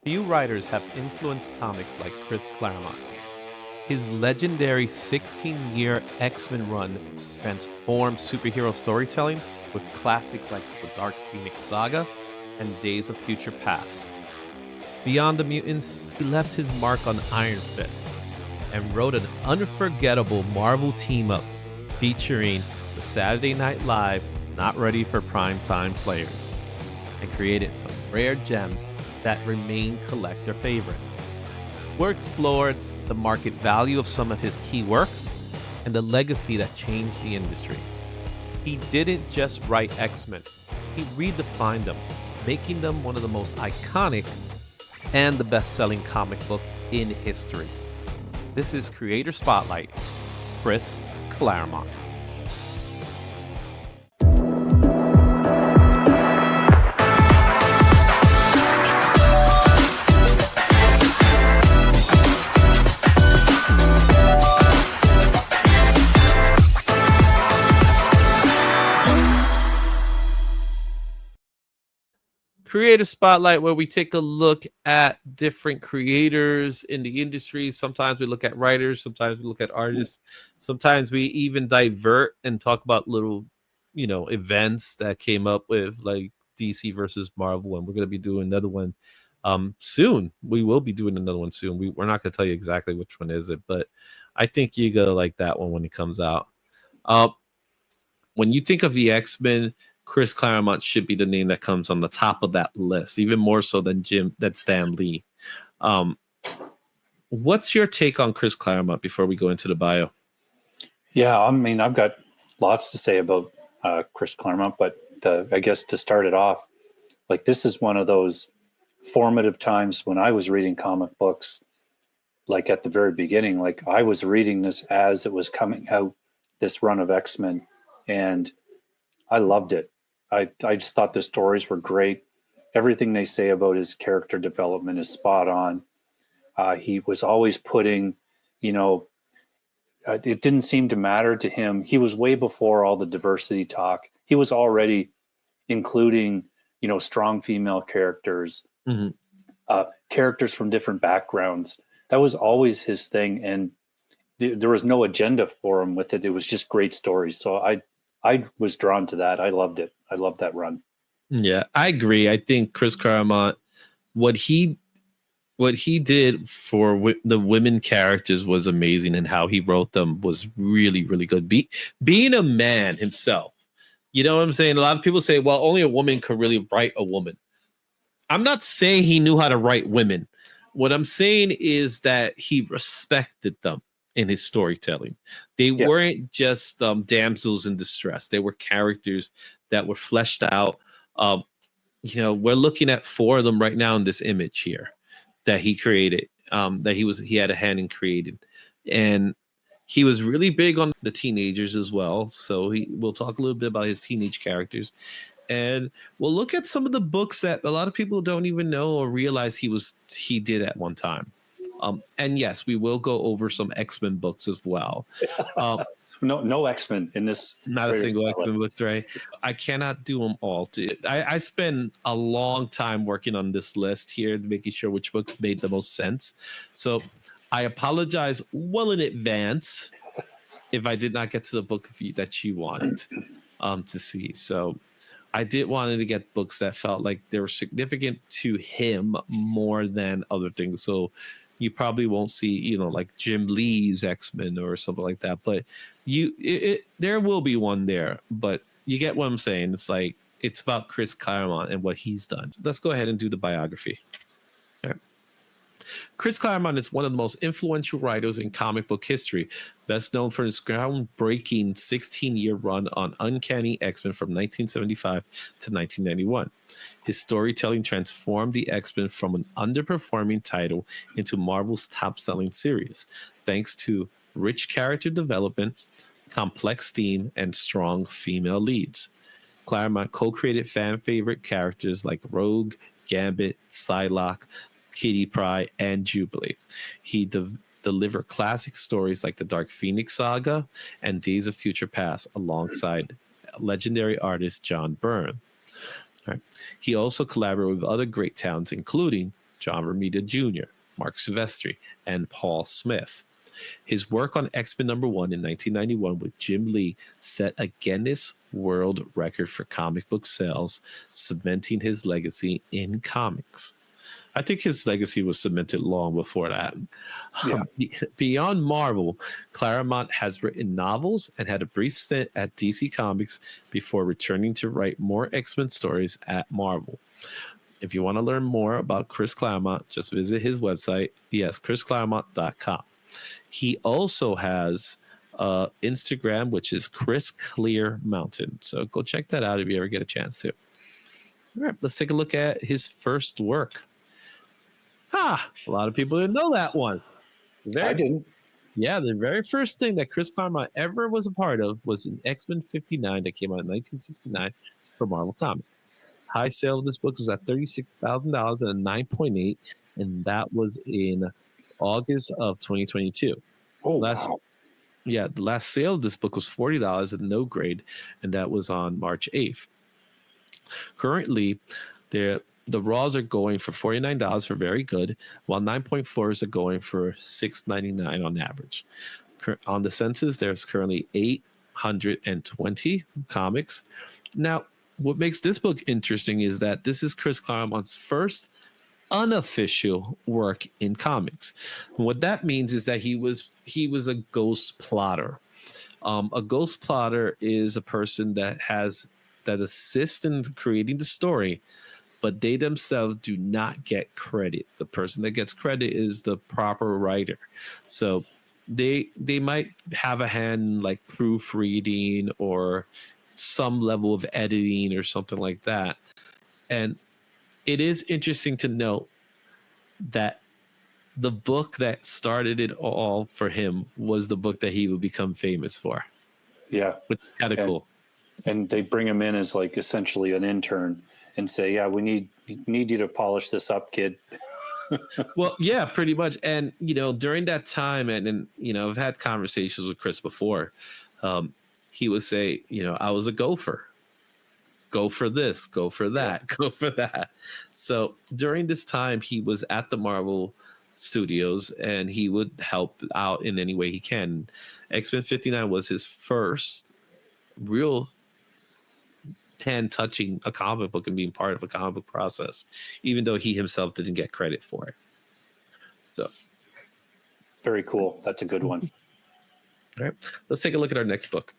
Few writers have influenced comics like Chris Claremont. His legendary 16-year X-Men run transformed superhero storytelling with classics like the Dark Phoenix Saga and Days of Future Past. Beyond the Mutants, he left his mark on Iron Fist and wrote an unforgettable Marvel team-up featuring the Saturday Night Live Not Ready for Primetime players, and created some rare gems that remain collector favorites. We explored the market value of some of his key works and the legacy that changed the industry. He didn't just write X-Men, he redefined them, making them one of the most iconic and the best-selling comic book in history. This is Creator Spotlight, Chris Claremont. Creator Spotlight, where we take a look at different creators in the industry. Sometimes we look at writers, sometimes we look at artists, sometimes we even divert and talk about little, events that came up with like DC versus Marvel. And we're going to be doing another one soon. We will be doing another one soon. We're not going to tell you exactly which one is it, but I think you're going to like that one when it comes out. When you think of the X-Men, Chris Claremont should be the name that comes on the top of that list, even more so than Stan Lee. What's your take on Chris Claremont before we go into the bio? Yeah, I mean, I've got lots to say about Chris Claremont, but I guess to start it off, like this is one of those formative times when I was reading comic books, like at the very beginning, like I was reading this as it was coming out, this run of X-Men, and I loved it. I just thought the stories were great. Everything they say about his character development is spot on. He was always putting, it didn't seem to matter to him. He was way before all the diversity talk. He was already including, strong female characters, characters from different backgrounds. That was always his thing. And there was no agenda for him with it. It was just great stories. So I was drawn to that. I loved it. I loved that run. Yeah, I agree. I think Chris Claremont, what he did for the women characters was amazing, and how he wrote them was really, really good. Being a man himself, you know what I'm saying? A lot of people say, well, only a woman could really write a woman. I'm not saying he knew how to write women. What I'm saying is that he respected them in his storytelling. They weren't just damsels in distress. They were characters that were fleshed out. We're looking at 4 of them right now in this image here that he created, that he had a hand in creating. And he was really big on the teenagers as well. So we'll talk a little bit about his teenage characters. And we'll look at some of the books that a lot of people don't even know or realize he did at one time. And yes, we will go over some X-Men books as well. No X-Men in this. Not a single X-Men book, right? I cannot do them all. I spend a long time working on this list here, making sure which books made the most sense. So I apologize well in advance if I did not get to the book that you wanted to see. So I did wanted to get books that felt like they were significant to him more than other things. So you probably won't see, like Jim Lee's X-Men or something like that. But there will be one there. But you get what I'm saying. It's like, it's about Chris Claremont and what he's done. Let's go ahead and do the biography. All right. Chris Claremont is one of the most influential writers in comic book history, best known for his groundbreaking 16-year run on Uncanny X-Men from 1975 to 1991. His storytelling transformed the X-Men from an underperforming title into Marvel's top-selling series, thanks to rich character development, complex theme, and strong female leads. Claremont co-created fan-favorite characters like Rogue, Gambit, Psylocke, Kitty Pryde, and Jubilee. He delivered classic stories like the Dark Phoenix Saga and Days of Future Past alongside legendary artist John Byrne. Right. He also collaborated with other great talents, including John Romita Jr., Mark Silvestri, and Paul Smith. His work on X-Men #1 in 1991 with Jim Lee set a Guinness World Record for comic book sales, cementing his legacy in comics. I think his legacy was cemented long before that. Yeah. Beyond Marvel, Claremont has written novels and had a brief stint at DC Comics before returning to write more X-Men stories at Marvel. If you want to learn more about Chris Claremont, just visit his website. Yes, chrisclaremont.com. He also has Instagram, which is Chris Clear Mountain. So go check that out if you ever get a chance to. All right, let's take a look at his first work. A lot of people didn't know that one. I didn't. Yeah, the very first thing that Chris Claremont ever was a part of was in X-Men 59 that came out in 1969 for Marvel Comics. High sale of this book was at $36,000 and a 9.8, and that was in August of 2022. Oh, wow. Yeah, the last sale of this book was $40 at no grade, and that was on March 8th. Currently, the raws are going for $49 for very good, while 9.4s are going for $6.99 on average. On the census, there's currently 820 comics. Now, what makes this book interesting is that this is Chris Claremont's first unofficial work in comics. And what that means is that he was a ghost plotter. A ghost plotter is a person that assists in creating the story, but they themselves do not get credit. The person that gets credit is the proper writer. So they might have a hand in like proofreading or some level of editing or something like that. And it is interesting to note that the book that started it all for him was the book that he would become famous for. Yeah. Which is kind of cool. And they bring him in as like essentially an intern and say, yeah, we need you to polish this up, kid. Well, yeah, pretty much. And, during that time, and I've had conversations with Chris before, he would say, I was a gopher. Go for this, go for that, go for that. So during this time, he was at the Marvel Studios and he would help out in any way he can. X-Men 59 was his first real hand touching a comic book and being part of a comic book process, even though he himself didn't get credit for it. So very cool. That's a good one. All right, let's take a look at our next book.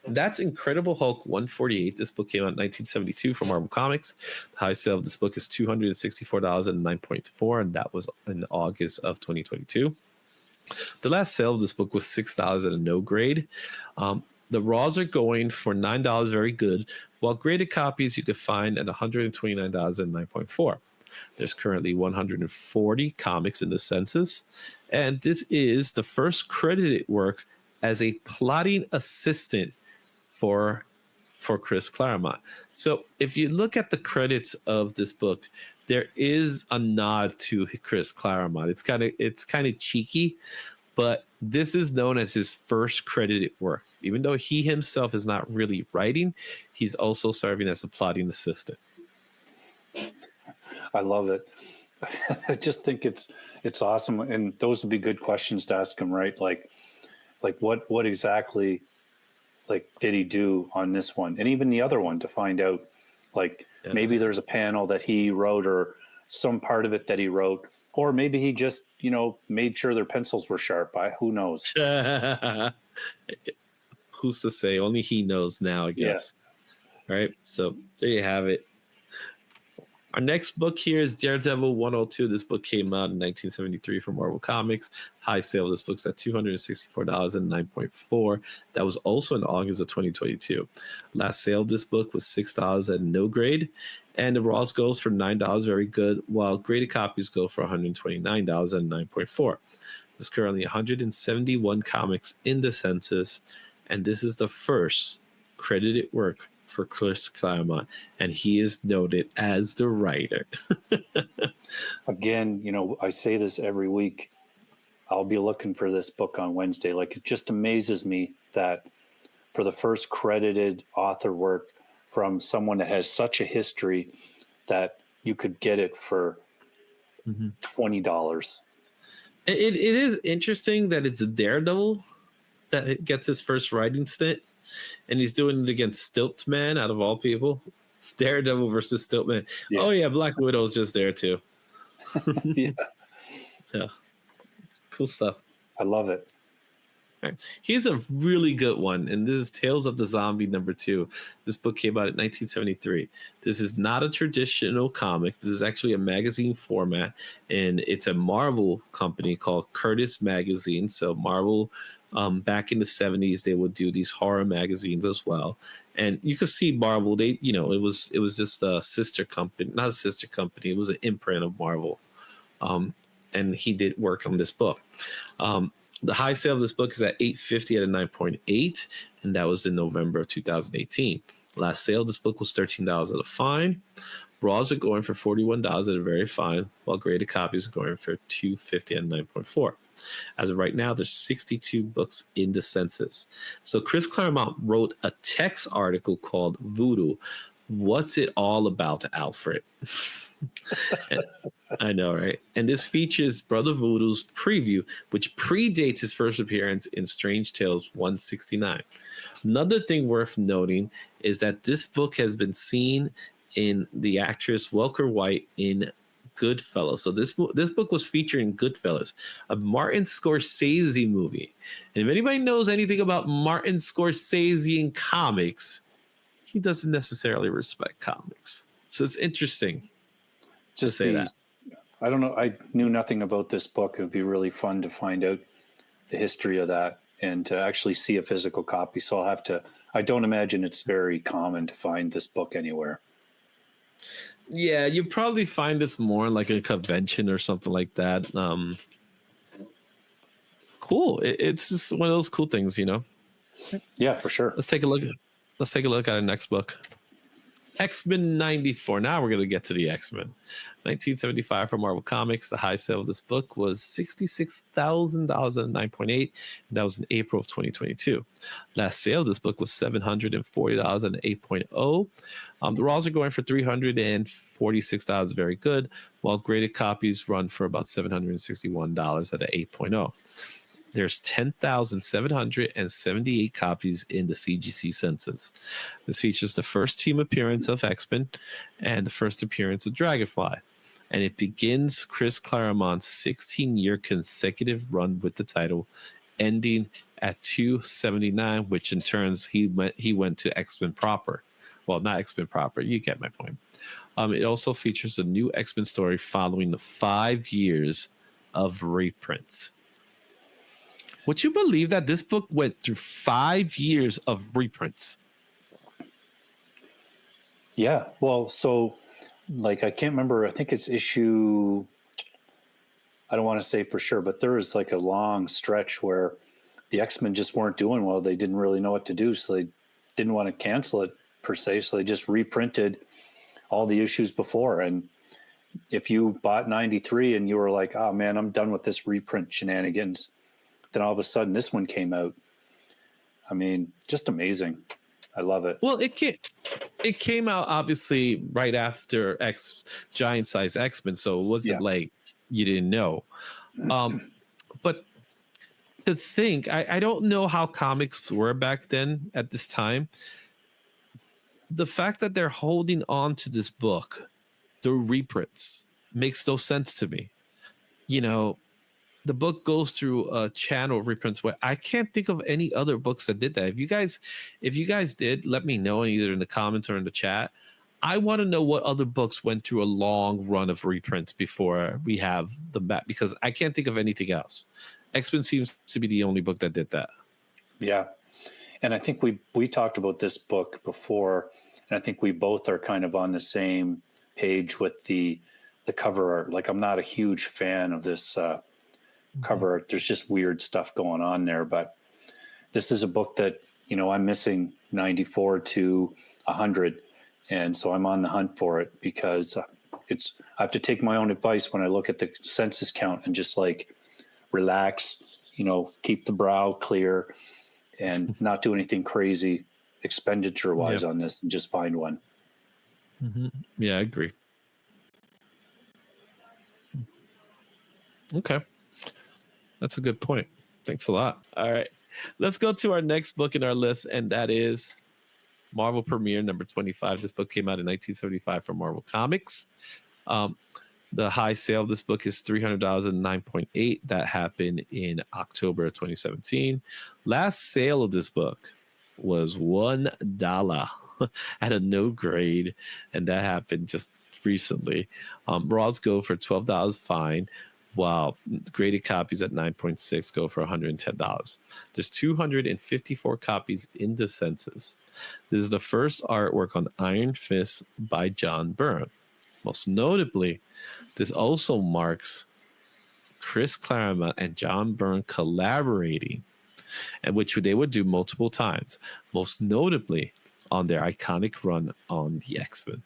That's Incredible Hulk 148. This book came out in 1972 from Marvel Comics. The high sale of this book is $264 and 9.4, and that was in August of 2022. The last sale of this book was $6 at a no grade. The raws are going for $9, very good, while graded copies you could find at $129 and 9.4. There's currently 140 comics in the census, and this is the first credited work as a plotting assistant for Chris Claremont. So if you look at the credits of this book, there is a nod to Chris Claremont. It's kind of cheeky, but this is known as his first credited work. Even though he himself is not really writing, he's also serving as a plotting assistant. I love it. I just think it's awesome, and those would be good questions to ask him, right? Like what exactly did he do on this one, and even the other one, to find out maybe there's a panel that he wrote or some part of it that he wrote, or maybe he just made sure their pencils were sharp. Who knows? Who's to say? Only he knows now, I guess. Yeah. All right, so there you have it. Our next book here is Daredevil 102. This book came out in 1973 from Marvel Comics. High sale of this book's at $264 and 9.4. That was also in August of 2022. Last sale of this book was $6 at no grade. And the raws goes for $9, very good, while graded copies go for $129 and 9.4. There's currently 171 comics in the census, and this is the first credited work for Chris Claremont, and he is noted as the writer. Again, I say this every week. I'll be looking for this book on Wednesday. It just amazes me that for the first credited author work from someone that has such a history, that you could get it for $20. It is interesting that it's Daredevil that it gets his first writing stint, and he's doing it against Stiltman out of all people. Daredevil versus Stiltman. Yeah. Oh yeah, Black Widow's just there too. Yeah, So cool stuff. I love it. Right. Here's a really good one, and this is Tales of the Zombie #2. This book came out in 1973. This is not a traditional comic. This is actually a magazine format, and it's a Marvel company called Curtis Magazine. So Marvel, back in the 70s, they would do these horror magazines as well. And you could see Marvel. They, it was just a sister company, not a sister company. It was an imprint of Marvel, and he did work on this book. The high sale of this book is at $8.50 at a 9.8, and that was in November of 2018. Last sale of this book was $13 at a fine. Raws are going for $41 at a very fine, while graded copies are going for $2.50 at a 9.4. As of right now, there's 62 books in the census. So Chris Claremont wrote a text article called Voodoo. What's it all about, Alfred? I know, right? And this features Brother Voodoo's preview, which predates his first appearance in Strange Tales 169. Another thing worth noting is that this book has been seen in the actress Welker White in Goodfellas. So this book was featured in Goodfellas, a Martin Scorsese movie. And if anybody knows anything about Martin Scorsese in comics, he doesn't necessarily respect comics. So it's interesting. Just say that. I don't know. I knew nothing about this book. It would be really fun to find out the history of that and to actually see a physical copy. So I'll have to. I don't imagine it's very common to find this book anywhere. Yeah, you probably find this more like a convention or something like that. Cool. It's just one of those cool things, Yeah, for sure. Let's take a look. Let's take a look at our next book. X-Men 94. Now we're going to get to the X-Men. 1975 from Marvel Comics. The high sale of this book was $66,000 at 9.8. That was in April of 2022. Last sale of this book was $740 at 8.0. The raws are going for $346. Very good. While graded copies run for about $761 at an 8.0. There's 10,778 copies in the CGC census. This features the first team appearance of X-Men and the first appearance of Dragonfly. And it begins Chris Claremont's 16-year consecutive run with the title, ending at 279, which in turns he went to X-Men proper. Well, not X-Men proper. You get my point. It also features a new X-Men story following the 5 years of reprints. Would you believe that this book went through 5 years of reprints? Yeah. Well, so I can't remember. I think it's issue. I don't want to say for sure, but there was a long stretch where the X-Men just weren't doing well. They didn't really know what to do. So they didn't want to cancel it per se. So they just reprinted all the issues before. And if you bought 93 and you were like, oh man, I'm done with this reprint shenanigans, then all of a sudden this one came out. I mean, just amazing. I love it. Well, it came out obviously right after Giant Size X-Men, so it wasn't like you didn't know. But to think, I don't know how comics were back then at this time. The fact that they're holding on to this book, the reprints, makes no sense to me. The book goes through a channel of reprints where I can't think of any other books that did that. If you guys did, let me know either in the comments or in the chat. I want to know what other books went through a long run of reprints before we have the back, because I can't think of anything else. X-Men seems to be the only book that did that. Yeah. And I think we talked about this book before, and I think we both are kind of on the same page with the cover art. I'm not a huge fan of this cover art. There's just weird stuff going on there, but this is a book that I'm missing 94 to 100, and so I'm on the hunt for it because I have to take my own advice when I look at the census count and just relax, keep the brow clear and not do anything crazy expenditure wise on this, and just find one. Yeah, I agree. Okay. That's a good point. Thanks a lot. All right. Let's go to our next book in our list, and that is Marvel Premiere number 25. This book came out in 1975 from Marvel Comics. The high sale of this book is $300 and 9.8. That happened in October of 2017. Last sale of this book was $1 at a no grade, and that happened just recently. Raws go for $12 fine, while graded copies at 9.6 go for $110. There's 254 copies in the census. This is the first artwork on Iron Fist by John Byrne. Most notably, this also marks Chris Claremont and John Byrne collaborating, and which they would do multiple times, most notably on their iconic run on the X-Men.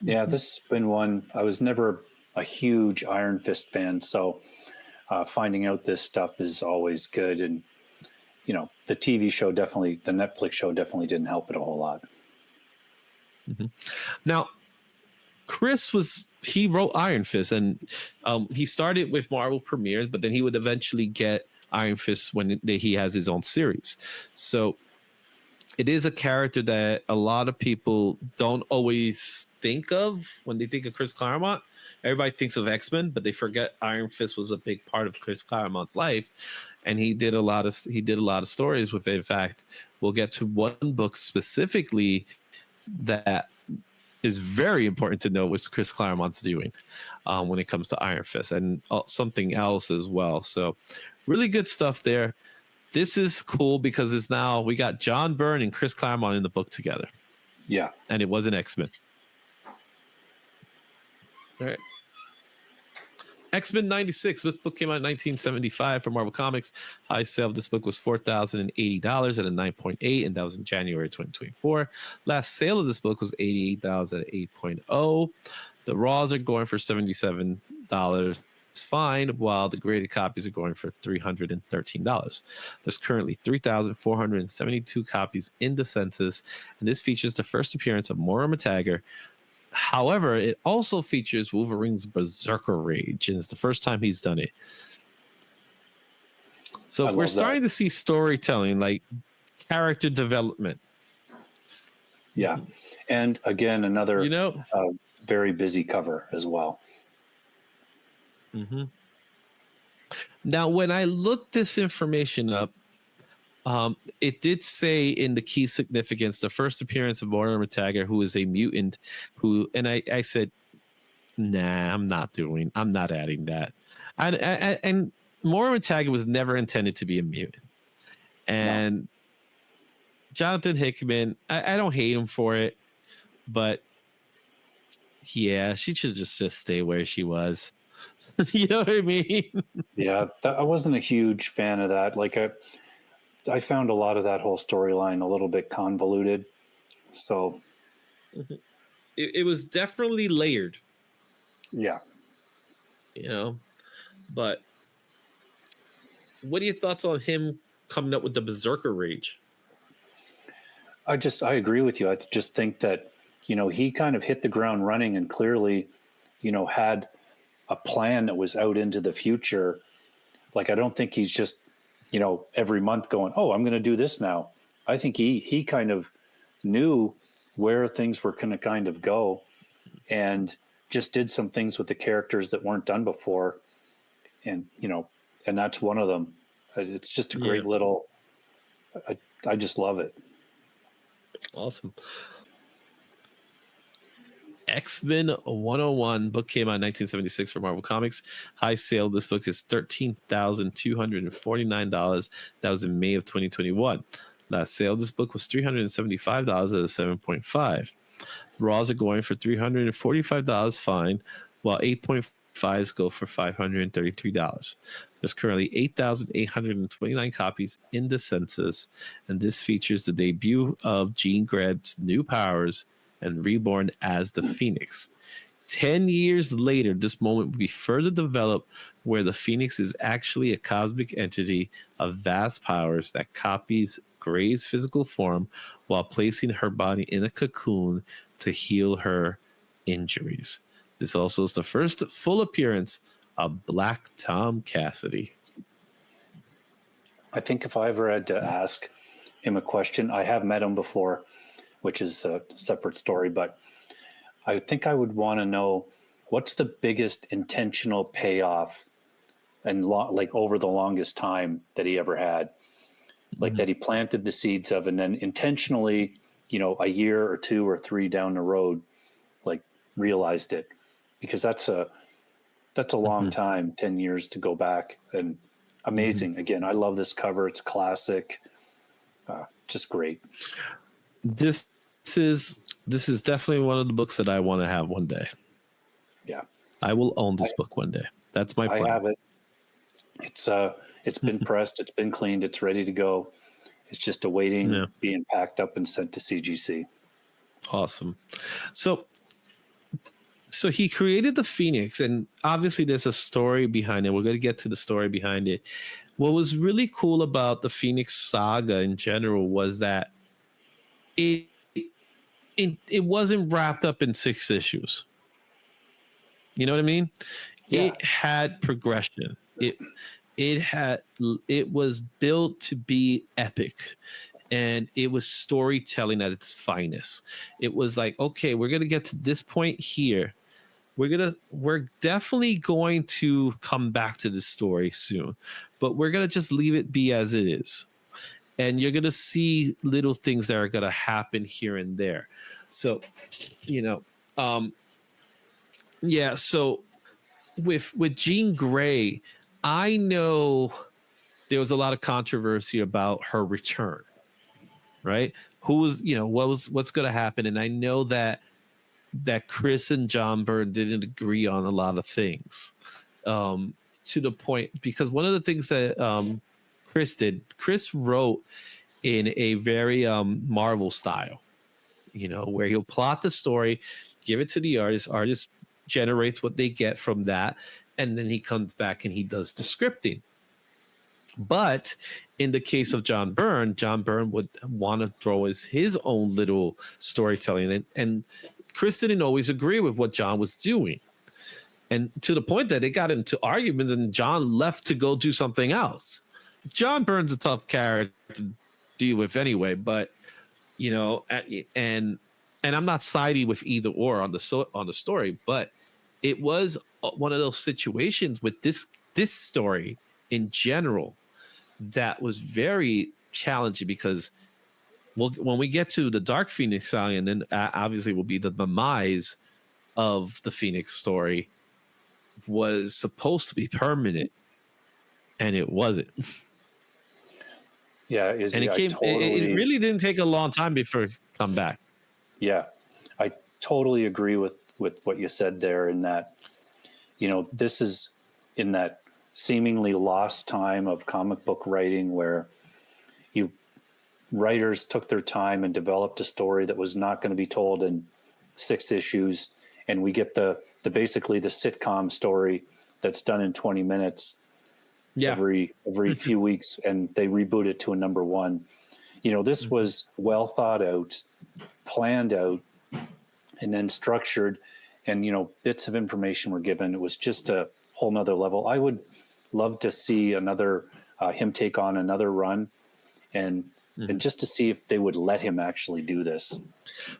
Yeah, this has been one. I was never a huge Iron Fist fan, so finding out this stuff is always good. And, you know, the TV show definitely, the Netflix show definitely didn't help it a whole lot. Mm-hmm. Now, he wrote Iron Fist, and he started with Marvel Premiere, but then he would eventually get Iron Fist when he has his own series. So it is a character that a lot of people don't always think of when they think of Chris Claremont. Everybody thinks of X-Men, but they forget Iron Fist was a big part of Chris Claremont's life, and he did a lot of stories with it. In fact, we'll get to one book specifically that is very important to know what Chris Claremont's doing when it comes to Iron Fist, and something else as well. So really good stuff there. This is cool because it's now we got John Byrne and Chris Claremont in the book together. Yeah. And it wasn't X-Men. All right. X-Men 96. This book came out in 1975 from Marvel Comics. High sale of this book was $4,080 at a 9.8, and that was in January 2024. Last sale of this book was $88 at 8.0. The raws are going for $77 fine, while the graded copies are going for $313. There's currently 3,472 copies in the census, and this features the first appearance of Moira McTaggart. However, it also features Wolverine's Berserker Rage, and it's the first time he's done it. So we're starting to see storytelling, like character development. Yeah. And again, another very busy cover as well. Mm-hmm. Now, when I looked this information up, it did say in the key significance the first appearance of Moira McTaggart, who is a mutant, and I said, nah, I'm not adding that. And Moira McTaggart was never intended to be a mutant. And Jonathan Hickman, I don't hate him for it, but yeah, she should just stay where she was. You know what I mean? Yeah, I wasn't a huge fan of that. Like I found a lot of that whole storyline a little bit convoluted. So it was definitely layered. Yeah. You know, but what are your thoughts on him coming up with the Berserker Rage? I agree with you. I just think that, he kind of hit the ground running and clearly, had a plan that was out into the future. Like, I don't think he's just, every month going, oh, I'm going to do this now. I think he kind of knew where things were going to kind of go and just did some things with the characters that weren't done before. And, and that's one of them. It's just a great little, I just love it. Awesome. X-Men 101 book came out in 1976 for Marvel Comics. High sale of this book is $13,249. That was in May of 2021. Last sale of this book was $375 at a 7.5. Raws are going for $345 fine, while 8.5s go for $533. There's currently 8,829 copies in the census, and this features the debut of Jean Grey's new powers and reborn as the Phoenix. 10 years later, this moment will be further developed, where the Phoenix is actually a cosmic entity of vast powers that copies Grey's physical form while placing her body in a cocoon to heal her injuries. This also is the first full appearance of Black Tom Cassidy. I think if I ever had to ask him a question, I have met him before, which is a separate story, but I think I would want to know what's the biggest intentional payoff and like over the longest time that he ever had, like that he planted the seeds of, and then intentionally, you know, a year or 2 or 3 down the road, like realized it, because that's a long time, 10 years to go back. And amazing. Again, I love this cover. It's a classic. Just great. This is definitely one of the books that I want to have one day. Yeah. I will own this book one day. That's my plan. I have it. It's been pressed, it's been cleaned, it's ready to go. It's just awaiting being packed up and sent to CGC. Awesome. So he created the Phoenix, and obviously there's a story behind it. We're going to get to the story behind it. What was really cool about the Phoenix Saga in general was that it wasn't wrapped up in 6 issues. You know what I mean? Yeah. It had progression. It was built to be epic, and it was storytelling at its finest. It was like, okay, we're gonna get to this point here. We're definitely going to come back to this story soon, but we're gonna just leave it be as it is. And you're gonna see little things that are gonna happen here and there. So, you know, so with Jean Grey, I know there was a lot of controversy about her return, right? What's going to happen? And I know that Chris and John Byrne didn't agree on a lot of things, to the point, because one of the things that Chris wrote in a very Marvel style, you know, where he'll plot the story, give it to the artist generates what they get from that, and then he comes back and he does the scripting. But in the case of John Byrne would want to throw his own little storytelling, and Chris didn't always agree with what John was doing, and to the point that they got into arguments and John left to go do something else. John Byrne's a tough character to deal with anyway, but you know, and I'm not siding with either or on the story, but it was one of those situations with this story in general that was very challenging, because when we get to the Dark Phoenix Saga, and then obviously will be the demise of the Phoenix story, was supposed to be permanent, and it wasn't. Yeah, and it really didn't take a long time before it come back. Yeah, I totally agree with what you said there, in that, you know, this is in that seemingly lost time of comic book writing where writers took their time and developed a story that was not going to be told in 6 issues, and we get the basically the sitcom story that's done in 20 minutes every few weeks, and they reboot it to a number 1. You know, this was well thought out, planned out, and then structured, and, you know, bits of information were given. It was just a whole nother level. I would love to see him take on another run, and just to see if they would let him actually do this.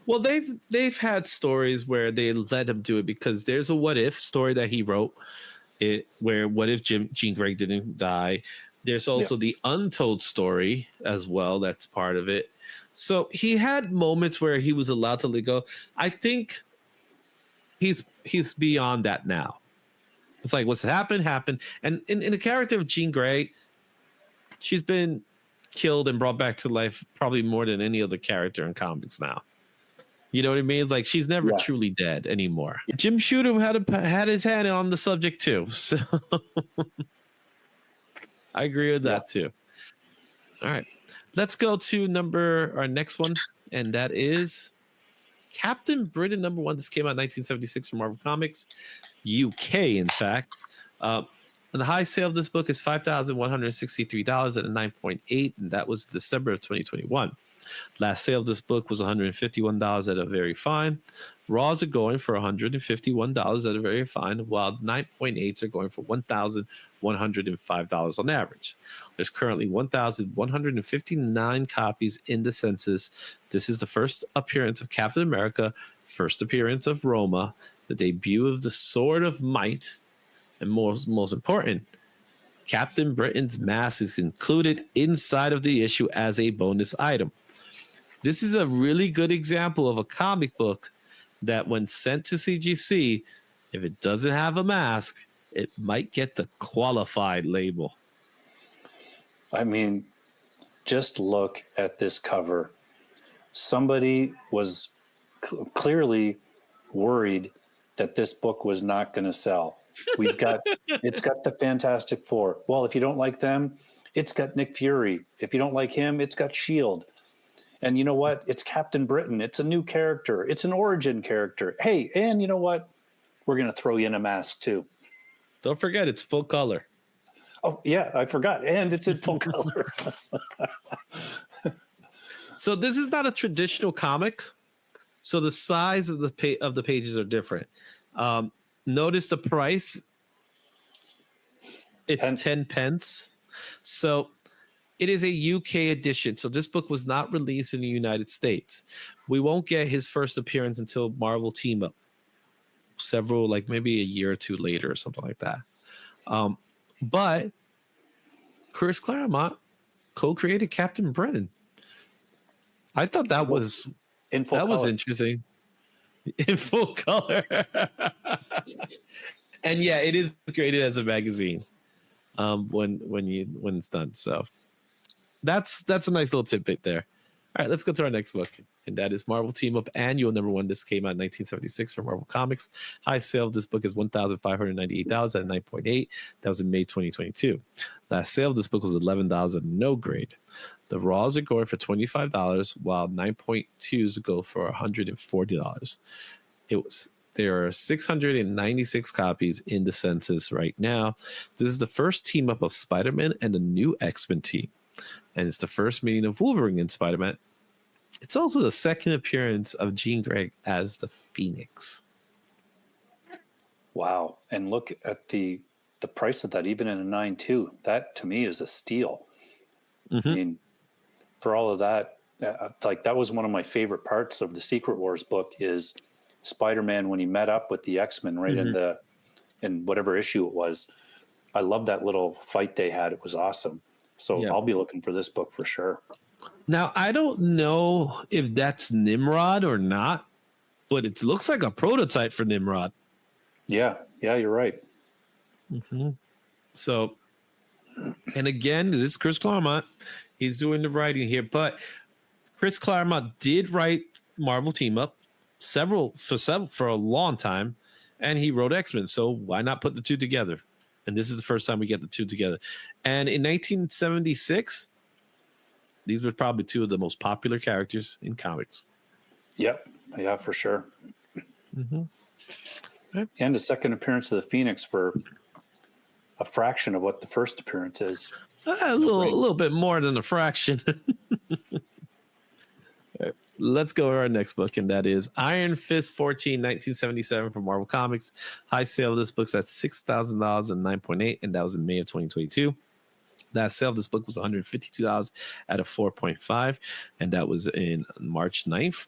Well, they've had stories where they let him do it, because there's a what if story that he wrote, where what if Jean Grey didn't die. There's also the untold story as well. That's part of it. So he had moments where he was allowed to let go. I think he's beyond that now. It's like, what's happened. And in the character of Jean Grey, she's been killed and brought back to life probably more than any other character in comics now. You know what I mean? It's like she's never truly dead anymore. Jim Shooter had his hand on the subject too. So I agree with that too. All right. Let's go to our next one, and that is Captain Britain #1. This came out in 1976 from Marvel Comics, UK, in fact. And the high sale of this book is $5,163 at a 9.8, and that was December of 2021. Last sale of this book was $151 at a very fine Raws are going for $151 at a very fine, while 9.8s are going for $1,105 on average. There's currently 1,159 copies in the census. This is the first appearance of Captain America, first appearance of Roma, the debut of the Sword of Might, and most important, Captain Britain's mask is included inside of the issue as a bonus item. This is a really good example of a comic book that when sent to CGC, if it doesn't have a mask, it might get the qualified label. I mean, just look at this cover. Somebody was clearly worried that this book was not going to sell. It's got the Fantastic Four. Well, if you don't like them, it's got Nick Fury. If you don't like him, it's got S.H.I.E.L.D. And you know what? It's Captain Britain. It's a new character. It's an origin character. Hey, and you know what? We're going to throw you in a mask too. Don't forget, it's full color. Oh, yeah, I forgot. And it's in full color. So this is not a traditional comic. So the size of the pages are different. Notice the price. It's 10 pence. So it is a UK edition. So this book was not released in the United States. We won't get his first appearance until Marvel Team Up. Several, like maybe a year or two later or something like that. But Chris Claremont co-created Captain Britain. I thought that was interesting. In full color. And yeah, it is graded as a magazine when it's done. So that's a nice little tidbit there. All right, let's go to our next book, and that is Marvel Team Up Annual #1. This came out in 1976 for Marvel Comics. High sale of this book is $1,598 at 9.8. That was in May 2022. Last sale of this book was $11 at no grade. The raws are going for $25, while 9.2s go for $140. There are 696 copies in the census right now. This is the first team up of Spider-Man and the new X-Men team. And it's the first meeting of Wolverine and Spider-Man. It's also the second appearance of Jean Grey as the Phoenix. Wow. And look at the price of that, even in a 9.2. That, to me, is a steal. Mm-hmm. I mean, for all of that, like that was one of my favorite parts of the Secret Wars book is Spider-Man when he met up with the X-Men right in whatever issue it was. I love that little fight they had. It was awesome. So I'll be looking for this book for sure. Now, I don't know if that's Nimrod or not, but it looks like a prototype for Nimrod. Yeah, you're right. Mm-hmm. So, and again, this is Chris Claremont. He's doing the writing here, but Chris Claremont did write Marvel Team Up for a long time, and he wrote X-Men. So why not put the two together? And this is the first time we get the two together. And in 1976, these were probably two of the most popular characters in comics. Yep. Yeah, for sure. Mm-hmm. Okay. And a second appearance of the Phoenix for a fraction of what the first appearance is. A little bit more than a fraction. Right. Let's go to our next book, and that is Iron Fist 14, 1977 from Marvel Comics. High sale of this book's at $6,000 and 9.8, and that was in May of 2022. That sale of this book was $152 at a 4.5, and that was in March 9th.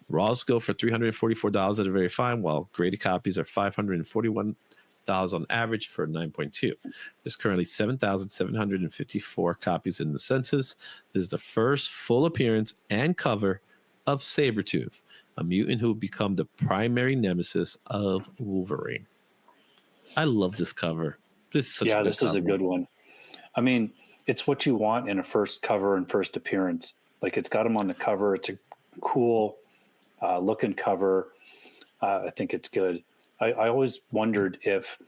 Raws go for $344 at a very fine, while graded copies are $541 on average for 9.2. There's currently 7,754 copies in the census. This is the first full appearance and cover of Sabretooth, a mutant who will become the primary nemesis of Wolverine. I love this cover. This is a good one. I mean, it's what you want in a first cover and first appearance. Like, it's got him on the cover. It's a cool looking cover. I think it's good. I always wondered if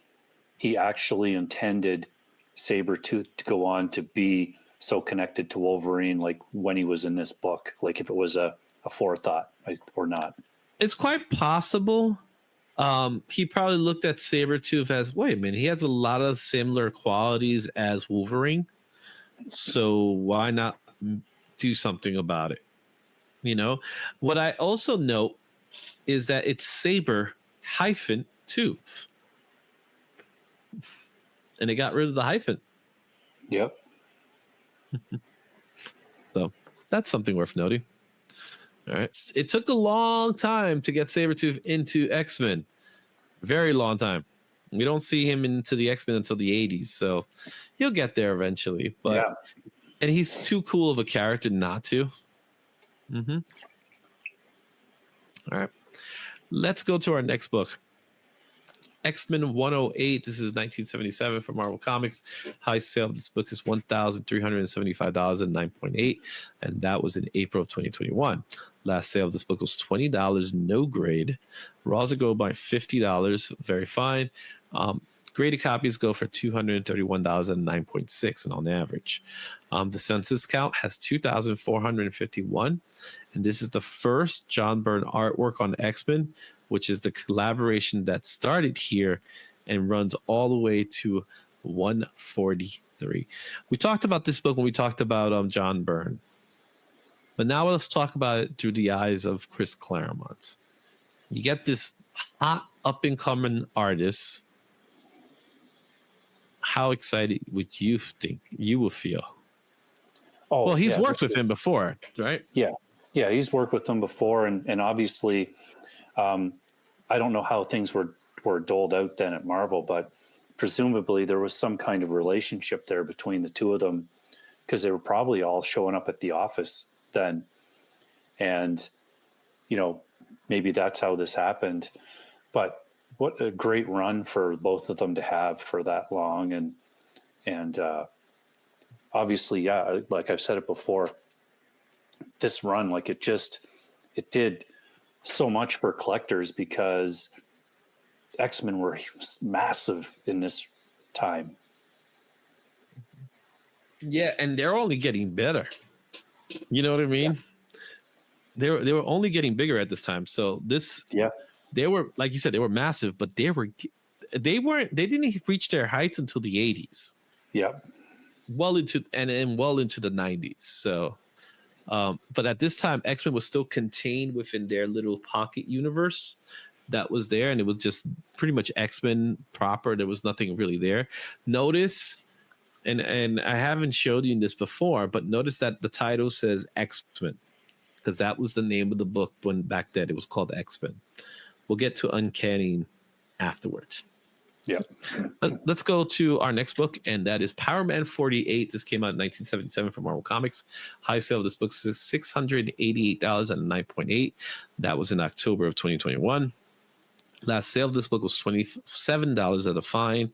he actually intended Sabretooth to go on to be so connected to Wolverine, like when he was in this book, like if it was a forethought or not. It's quite possible. He probably looked at Sabretooth as, wait a minute, he has a lot of similar qualities as Wolverine. So why not do something about it? You know, what I also note is that it's Saber hyphen Tooth. And they got rid of the hyphen. Yep. So that's something worth noting. All right. It took a long time to get Sabretooth into X-Men. Very long time. We don't see him into the X-Men until the 80s. So he'll get there eventually. But yeah. And he's too cool of a character not to. Mm-hmm. All right. Let's go to our next book. X-Men 108. This is 1977 for Marvel Comics. High sale of this book is $1,375 and 9.8, and that was in April of 2021. Last sale of this book was $20, no grade. Raws go by $50, very fine. Graded copies go for $231 and 9.6, and on average. The census count has 2,451, and this is the first John Byrne artwork on X-Men, which is the collaboration that started here and runs all the way to 143. We talked about this book when we talked about John Byrne. But now let's talk about it through the eyes of Chris Claremont. You get this hot up-and-coming artist. How excited would you think you will feel? Oh, well, he's worked with him before, right? Yeah. Yeah, he's worked with them before, and obviously... I don't know how things were doled out then at Marvel, but presumably there was some kind of relationship there between the two of them, because they were probably all showing up at the office then. And, maybe that's how this happened. But what a great run for both of them to have for that long. And obviously, yeah, like I've said it before, this run, it did so much for collectors because X-Men were massive in this time. Yeah, and they're only getting better. You know what I mean? Yeah. They were only getting bigger at this time. So they were, like you said, they were massive, but they didn't reach their heights until the 80s. Yeah. Well into the 90s. So but at this time, X-Men was still contained within their little pocket universe that was there, and it was just pretty much X-Men proper. There was nothing really there. Notice, and I haven't showed you this before, but notice that the title says X-Men, because that was the name of the book when back then it was called X-Men. We'll get to Uncanny afterwards. Yeah. Let's go to our next book, and that is Power Man 48. This came out in 1977 for Marvel Comics. High sale of this book is $688 and 9.8. That was in October of 2021. Last sale of this book was $27 at a fine.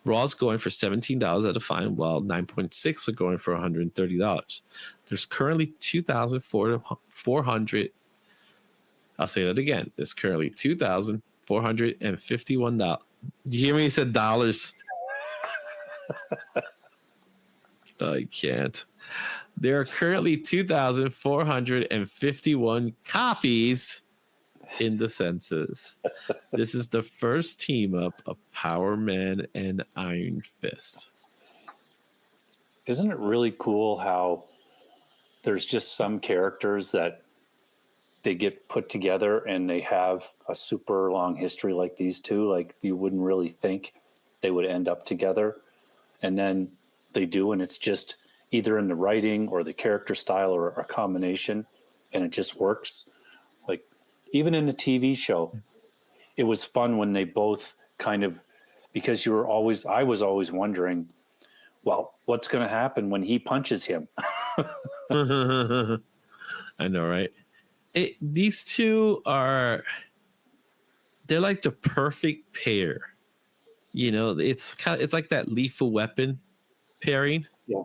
Raw's going for $17 at a fine, while 9.6 are going for $130. There's currently 2,400. I'll say that again. There's currently $2,451. You hear me? He said dollars. I can't. There are currently 2,451 copies in the census. This is the first team up of Power Man and Iron Fist. Isn't it really cool how there's just some characters that they get put together and they have a super long history like these two? Like, you wouldn't really think they would end up together, and then they do, and it's just either in the writing or the character style or a combination, and it just works. Like, even in the TV show, it was fun when they both kind of, because I was always wondering, well, what's going to happen when he punches him? I know, right? These two they're like the perfect pair. It's like that Lethal Weapon pairing. Yeah.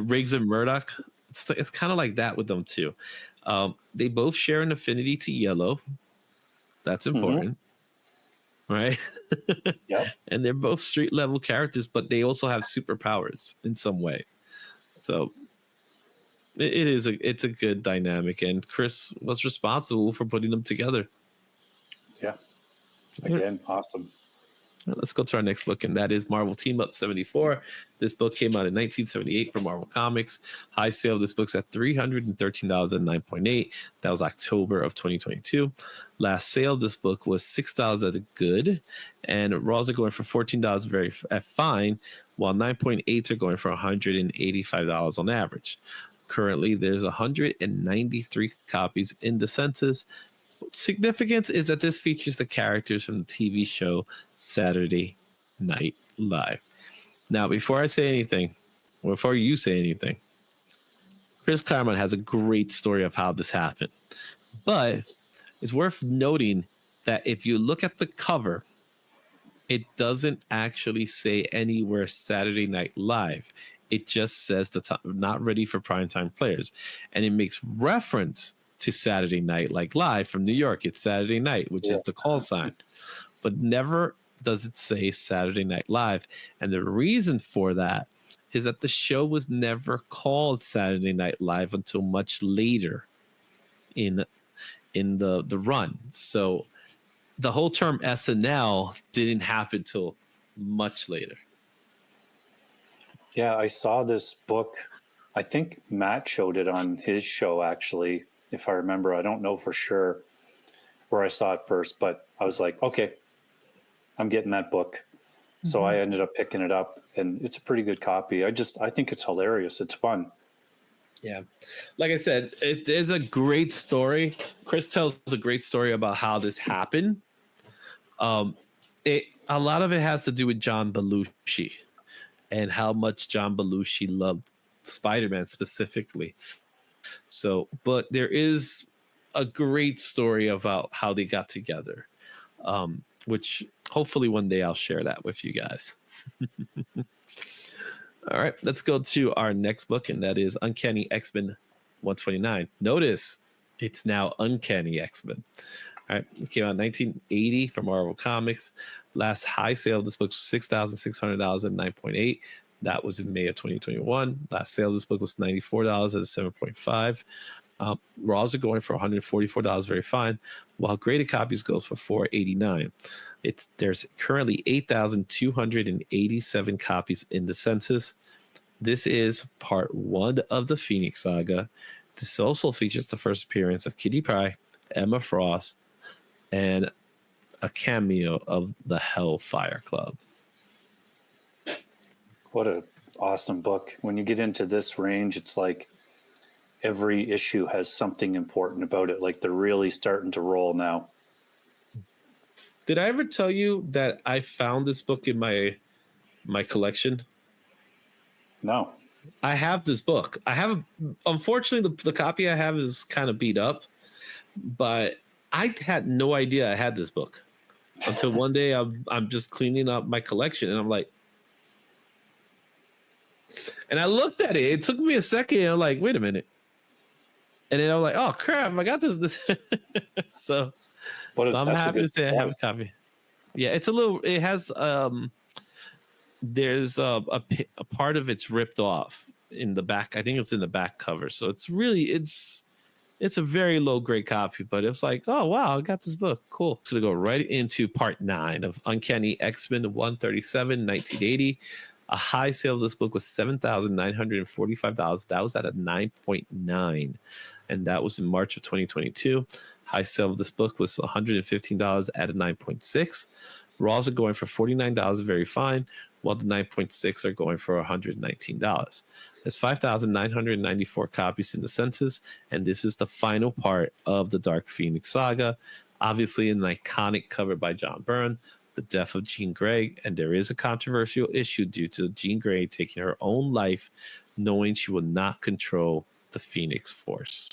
Riggs and Murdoch. It's kind of like that with them too. They both share an affinity to yellow. That's important, right? Yeah. And they're both street level characters, but they also have superpowers in some way. So it's a good dynamic, and Chris was responsible for putting them together. Yeah. Again, awesome. Let's go to our next book, and that is Marvel Team Up 74. This book came out in 1978 from Marvel Comics. High sale of this book's at $313 at 9.8. That was October of 2022. Last sale of this book was $6 at a good, and Raws are going for $14 very at fine, while 9.8s are going for $185 on average. Currently, there's 193 copies in the census. Significance is that this features the characters from the TV show Saturday Night Live. Now, before you say anything, Chris Claremont has a great story of how this happened. But it's worth noting that if you look at the cover, it doesn't actually say anywhere Saturday Night Live. It just says not ready for primetime players. And it makes reference to Saturday Night like Live from New York. It's Saturday Night, which is the call sign. But never does it say Saturday Night Live. And the reason for that is that the show was never called Saturday Night Live until much later in the run. So the whole term SNL didn't happen till much later. Yeah, I saw this book. I think Matt showed it on his show, actually, if I remember. I don't know for sure where I saw it first, but I was like, okay, I'm getting that book. So I ended up picking it up, and it's a pretty good copy. I think it's hilarious. It's fun. Yeah. Like I said, it is a great story. Chris tells a great story about how this happened. A lot of it has to do with John Belushi and how much John Belushi loved Spider-Man specifically. So, but there is a great story about how they got together, which hopefully one day I'll share that with you guys. All right, let's go to our next book, and that is Uncanny X-Men 129. Notice it's now Uncanny X-Men. All right, it came out in 1980 from Marvel Comics. Last high sale of this book was $6,600 at 9.8. That was in May of 2021. Last sale of this book was $94 at a 7.5. Raws are going for $144, very fine, while graded copies goes for $489. There's currently 8,287 copies in the census. This is part 1 of the Phoenix Saga. This also features the first appearance of Kitty Pryde, Emma Frost, and a cameo of the Hellfire Club. What an awesome book. When you get into this range, it's like every issue has something important about it. Like they're really starting to roll now. Did I ever tell you that I found this book in my collection? No. I have this book. Unfortunately, the copy I have is kind of beat up, but I had no idea I had this book until one day I'm just cleaning up my collection, and I'm like, and I looked at it. It took me a second. And I'm like, wait a minute. And then I was like, oh crap, I got this. So I'm happy to say I have a copy. Yeah, it has there's a part of it's ripped off in the back. I think it's in the back cover. So it's a very low grade copy, but it's like, oh wow, I got this book. Cool. So to go right into part 9 of Uncanny X-Men 137, 1980. A high sale of this book was $7,945. That was at a 9.9, and that was in March of 2022. High sale of this book was $115 at a 9.6. Raws are going for $49, very fine, while the 9.6 are going for $119. There's 5,994 copies in the census, and this is the final part of the Dark Phoenix Saga. Obviously, an iconic cover by John Byrne, the death of Jean Grey, and there is a controversial issue due to Jean Grey taking her own life, knowing she will not control the Phoenix Force.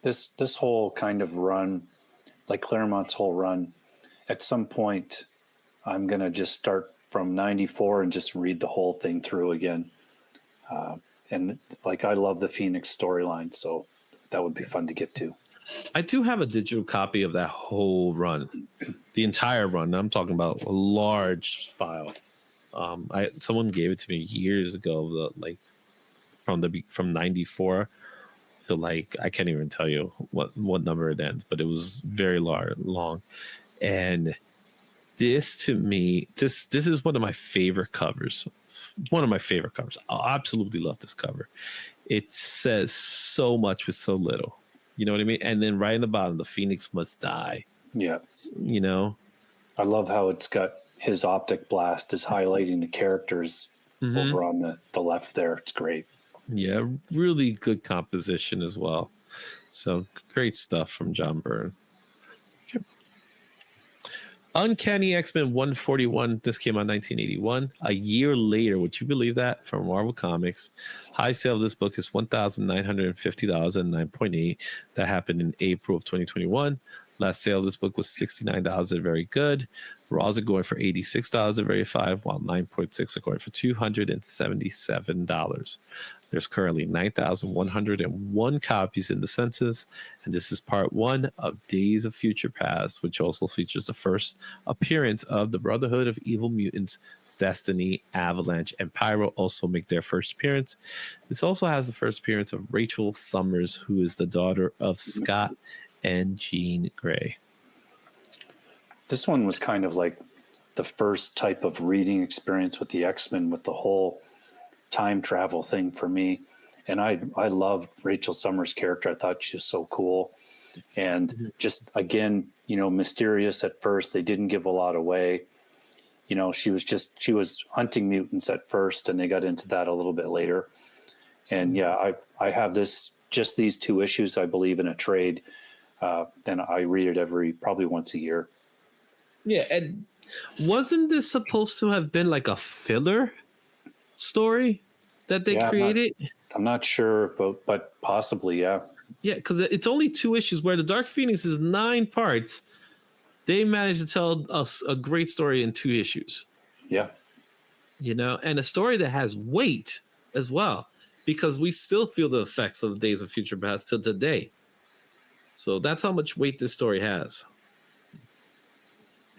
This whole kind of run, like Claremont's whole run, at some point, I'm going to just start from 94 and just read the whole thing through again. And like, I love the Phoenix storyline, so that would be fun to get to. I do have a digital copy of that whole run, the entire run. I'm talking about a large file. Someone gave it to me years ago, from 94 to like, I can't even tell you what number it ends, but it was very long. And This to me, this is one of my favorite covers. One of my favorite covers. I absolutely love this cover. It says so much with so little. You know what I mean? And then right in the bottom, the Phoenix must die. Yeah. You know? I love how it's got his optic blast is highlighting the characters over on the left there. It's great. Yeah, really good composition as well. So great stuff from John Byrne. Okay. Uncanny X-Men 141. This came out in 1981. A year later, would you believe that? From Marvel Comics. High sale of this book is $1,950 and 9.8. That happened in April of 2021. Last sale of this book was $69 at Very Good. Raws are going for $86 at Very 5, while 9.6 are going for $277. There's currently 9,101 copies in the census, and this is part 1 of Days of Future Past, which also features the first appearance of the Brotherhood of Evil Mutants. Destiny, Avalanche, and Pyro also make their first appearance. This also has the first appearance of Rachel Summers, who is the daughter of Scott and Jean Grey. This one was kind of like the first type of reading experience with the X-Men, with the whole time travel thing for me. And I loved Rachel Summers' character. I thought she was so cool. And just, again, mysterious at first. They didn't give a lot away. She was hunting mutants at first, and they got into that a little bit later. And yeah, I have just these 2 issues, I believe, in a trade. Then I read it probably once a year. Yeah, and wasn't this supposed to have been like a filler story that they created? I'm not sure, but possibly, yeah. Yeah, because it's only 2 issues, where the Dark Phoenix is 9 parts. They managed to tell us a great story in 2 issues. Yeah. And a story that has weight as well, because we still feel the effects of the Days of Future Past to today. So that's how much weight this story has.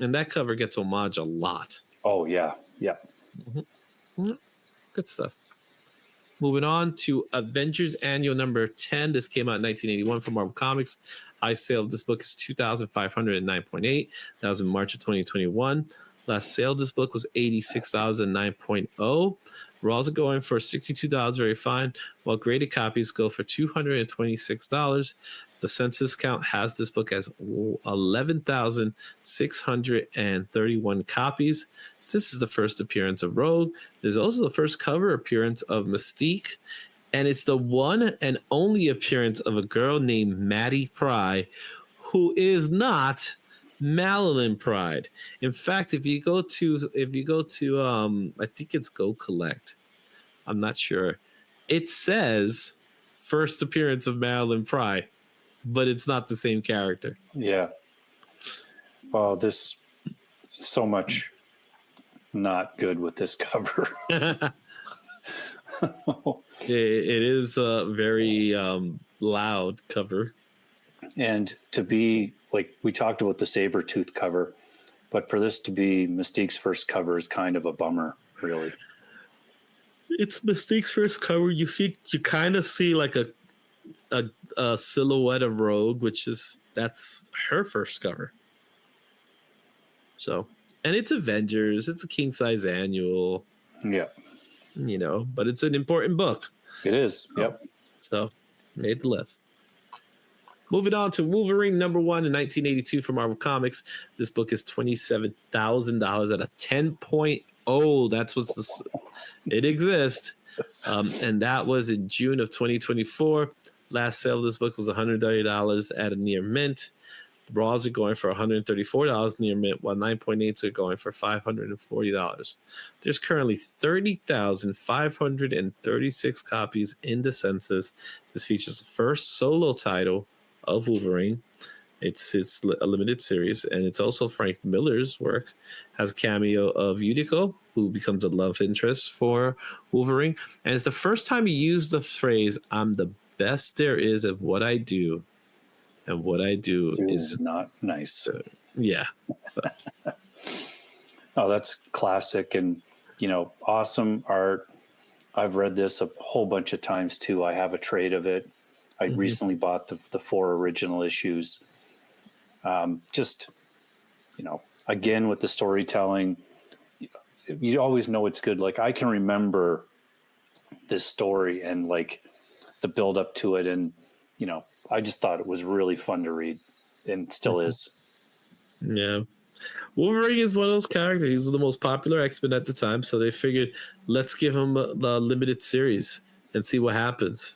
And that cover gets homage a lot. Oh, yeah. Yeah. Good stuff. Moving on to Avengers Annual number 10. This came out in 1981 from Marvel Comics. High sale of this book is $2,509.8. That was in March of 2021. Last sale of this book was $86,009.0. Raws are going for $62, very fine, while graded copies go for $226. The census count has this book as 11,631 copies. This is the first appearance of Rogue. There's also the first cover appearance of Mystique. And it's the one and only appearance of a girl named Maddie Pry, who is not Madeline Pride. In fact, if you go to I think it's Go Collect. I'm not sure. It says first appearance of Madeline Pry, but it's not the same character. Yeah. Well, this so much not good with this cover. It is a very loud cover. And to be, like, we talked about the Sabretooth cover, but for this to be Mystique's first cover is kind of a bummer, really. It's Mystique's first cover. You kind of see like a silhouette of Rogue, that's her first cover. So, and it's Avengers. It's a king size annual. Yeah. But it's an important book. It is. Yep. So, made the list. Moving on to Wolverine number 1 in 1982 from Marvel Comics. This book is $27,000 at a 10.0. That's it exists. And that was in June of 2024. Last sale of this book was $130 at a near mint. Raws are going for $134 near mint, while 9.8s are going for $540. There's currently 30,536 copies in the census. This features the first solo title of Wolverine. It's a limited series, and it's also Frank Miller's work. Has a cameo of Unico, who becomes a love interest for Wolverine. And it's the first time he used the phrase, "I'm the best there is at what I do. And what I do is not nice." Yeah. So. Oh, that's classic. And, awesome art. I've read this a whole bunch of times too. I have a trade of it. I recently bought the 4 original issues. again, with the storytelling, you always know it's good. Like I can remember this story and like the build up to it. And, I just thought it was really fun to read and still is. Yeah. Wolverine is one of those characters. He was the most popular X-Men at the time. So they figured, let's give him a limited series and see what happens.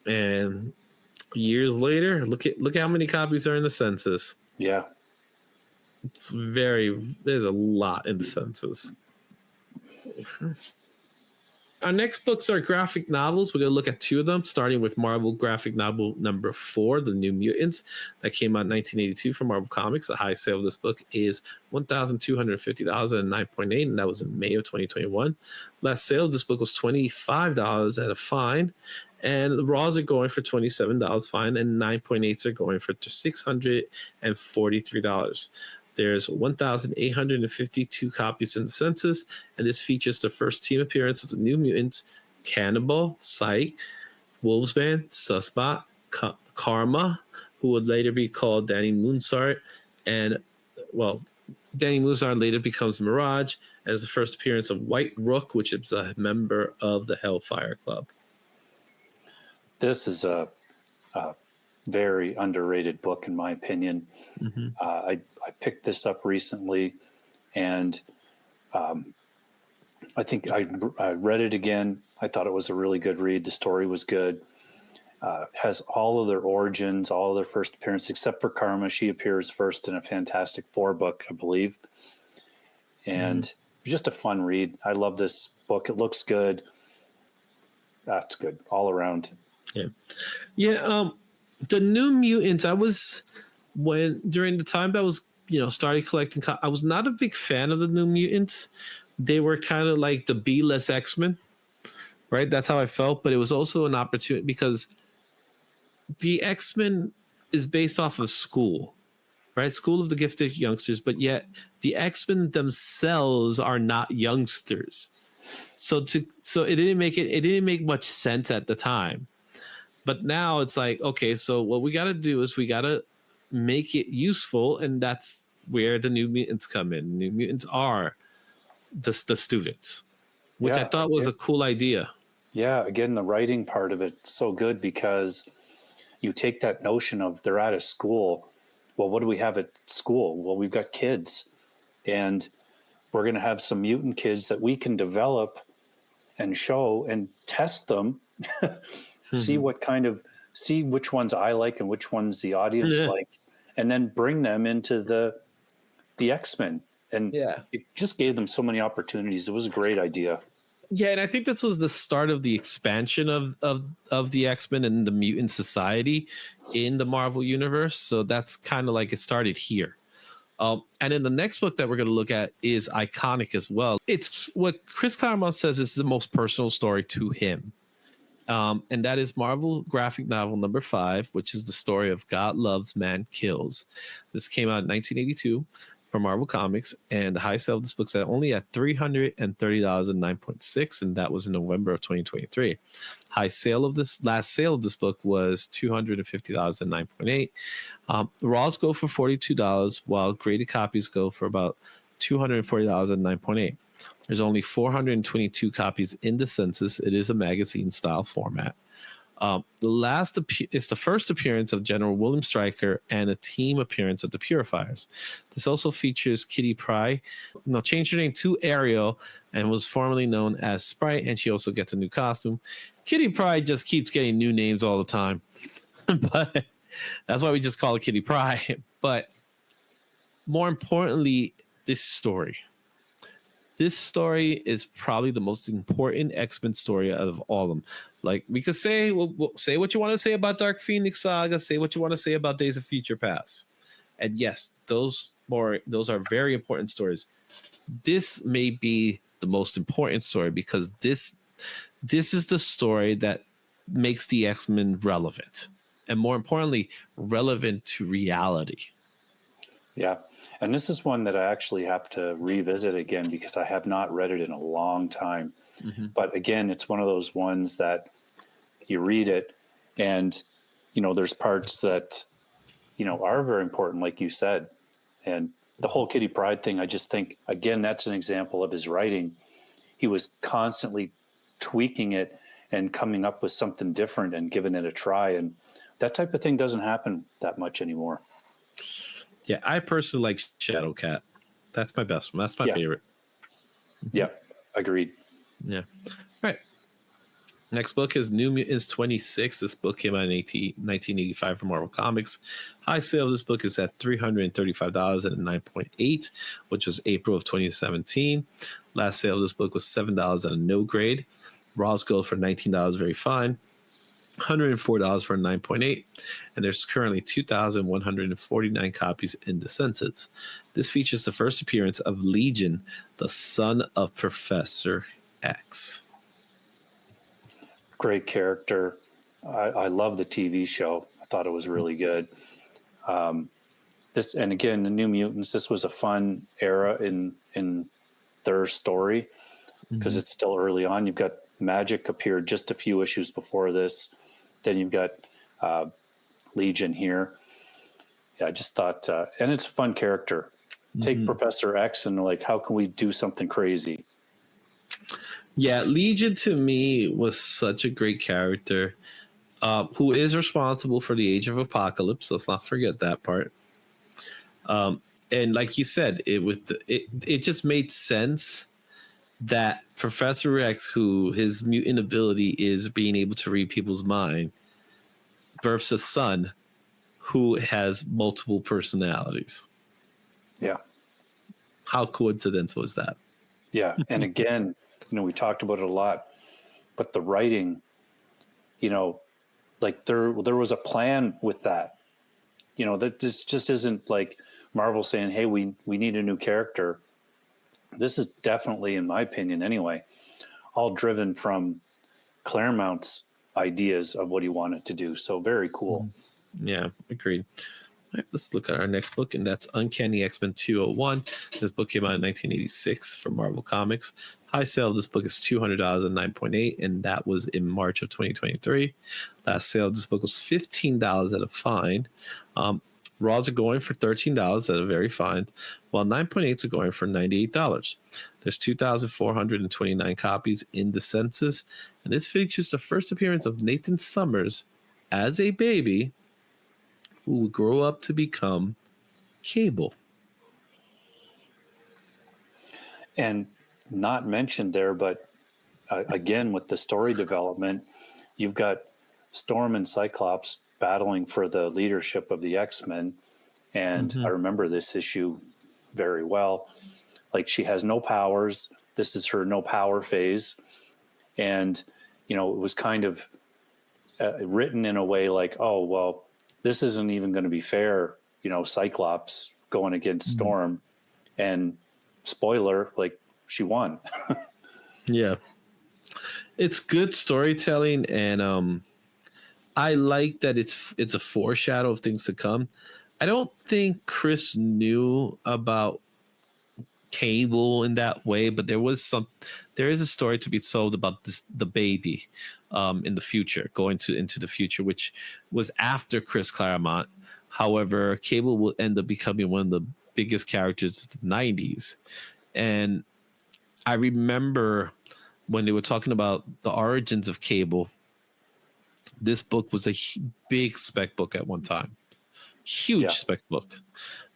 And years later, look at how many copies are in the census. Yeah. There's a lot in the census. Our next books are graphic novels. We're going to look at two of them, starting with Marvel graphic novel number 4, The New Mutants, that came out in 1982 from Marvel Comics. The highest sale of this book is $1,250 at 9.8, and that was in May of 2021. Last sale of this book was $25 at a fine, and the raws are going for $27 fine, and 9.8s are going for $643. There's 1,852 copies in the census, and this features the first team appearance of the New Mutants, Cannibal, Psyche, Wolfsbane, Suspot, Karma, who would later be called Danny Moonsart, and, Danny Moonsart later becomes Mirage, as the first appearance of White Rook, which is a member of the Hellfire Club. This is a very underrated book, in my opinion. Mm-hmm. I picked this up recently, and I think I read it again. I thought it was a really good read. The story was good. Has all of their origins, all of their first appearance, except for Karma. She appears first in a Fantastic Four book, I believe. And it was just a fun read. I love this book. It looks good. That's good all around. Yeah. The New Mutants, during the time that I was, started collecting, I was not a big fan of the New Mutants. They were kind of like the B-less X-Men, right? That's how I felt. But it was also an opportunity because the X-Men is based off of school, right? School of the Gifted Youngsters, but yet the X-Men themselves are not youngsters. So it didn't make much sense at the time. But now it's like, okay, so what we got to do is we got to make it useful, and that's where the New Mutants come in. New Mutants are the students, which I thought was a cool idea. Yeah, again, the writing part of it's so good because you take that notion of they're at a school. Well, what do we have at school? Well, we've got kids, and we're going to have some mutant kids that we can develop and show and test them. See which ones I like and which ones the audience likes, and then bring them into the X-Men. And it just gave them so many opportunities. It was a great idea. Yeah, and I think this was the start of the expansion of the X-Men and the mutant society in the Marvel universe. So that's kind of like it started here. And then the next book that we're going to look at is iconic as well. It's what Chris Claremont says is the most personal story to him. And that is Marvel graphic novel number 5, which is the story of God Loves, Man Kills. This came out in 1982 from Marvel Comics, and the high sale of this book's only at $330 at 9.6, and that was in November of 2023. Last sale of this book was $250 at 9.8. Raws go for $42, while graded copies go for about $240 at 9.8. There's only 422 copies in the census. It is a magazine style format. It's the first appearance of General William Stryker and a team appearance of the Purifiers. This also features Kitty Pryde. Changed her name to Ariel and was formerly known as Sprite, and she also gets a new costume. Kitty Pryde just keeps getting new names all the time, but that's why we just call it Kitty Pryde. But more importantly, this story is probably the most important X-Men story out of all of them. Like, we could say, say what you want to say about Dark Phoenix Saga, say what you want to say about Days of Future Past. And yes, those are very important stories. This may be the most important story because this is the story that makes the X-Men relevant. And more importantly, relevant to reality. Yeah. And this is one that I actually have to revisit again because I have not read it in a long time. Mm-hmm. But again, it's one of those ones that you read it and, there's parts that, are very important, like you said. And the whole Kitty Pryde thing, I just think, again, that's an example of his writing. He was constantly tweaking it and coming up with something different and giving it a try. And that type of thing doesn't happen that much anymore. Yeah, I personally like Shadowcat. That's my best one. That's my favorite. Yeah, agreed. Yeah. All right. Next book is New Mutants 26. This book came out in 1985 from Marvel Comics. High sale of this book is at $335 at 9.8, which was April of 2017. Last sale of this book was $7 at a no grade. Raws go for $19, very fine. $104 for a 9.8, and there's currently 2,149 copies in the census. This features the first appearance of Legion, the son of Professor X. Great character. I love the TV show. I thought it was really good. This, and again, the New Mutants, this was a fun era in their story because it's still early on. You've got Magic appeared just a few issues before this. Then you've got Legion here. Yeah, I just thought, and it's a fun character. Take Professor X and like, how can we do something crazy? Yeah, Legion to me was such a great character who is responsible for the Age of Apocalypse. Let's not forget that part. And like you said, it just made sense that Professor X, who his mutant ability is being able to read people's mind, births a son who has multiple personalities. Yeah. How coincidental is that? Yeah. And again, we talked about it a lot, but the writing, like there was a plan with that, that this just isn't like Marvel saying, hey, we need a new character. This is definitely, in my opinion anyway, all driven from Claremont's ideas of what he wanted to do. So very cool. Yeah, agreed. All right, let's look at our next book, and that's Uncanny X-Men 201. This book came out in 1986 from Marvel Comics. High sale of this book is $200 at 9.8, and that was in March of 2023. Last sale of this book was $15 at a fine. Raws are going for $13 at a very fine, while 9.8s are going for $98. There's 2,429 copies in the census, and this features the first appearance of Nathan Summers as a baby who will grow up to become Cable. And not mentioned there, but again, with the story development, you've got Storm and Cyclops battling for the leadership of the X-Men. And I remember this issue very well. Like, she has no powers. This is her no power phase. And, it was kind of written in a way like, oh, well, this isn't even going to be fair. Cyclops going against Storm, and spoiler, like, she won. Yeah. It's good storytelling, and I like that it's a foreshadow of things to come. I don't think Chris knew about Cable in that way, but there is a story to be told about the baby in the future, going into the future, which was after Chris Claremont. However, Cable will end up becoming one of the biggest characters of the 90s. And I remember when they were talking about the origins of Cable, this book was a big spec book at one time. Huge spec book.